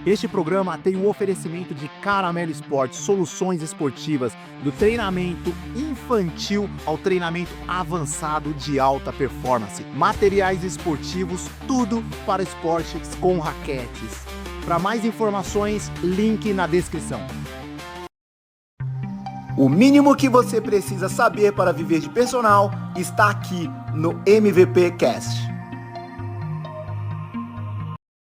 Este programa tem o oferecimento de Caramelo Esporte, soluções esportivas, do treinamento infantil ao treinamento avançado de alta performance. Materiais esportivos, tudo para esportes com raquetes. Para mais informações, link na descrição. O mínimo que você precisa saber para viver de personal está aqui no MVP Cast.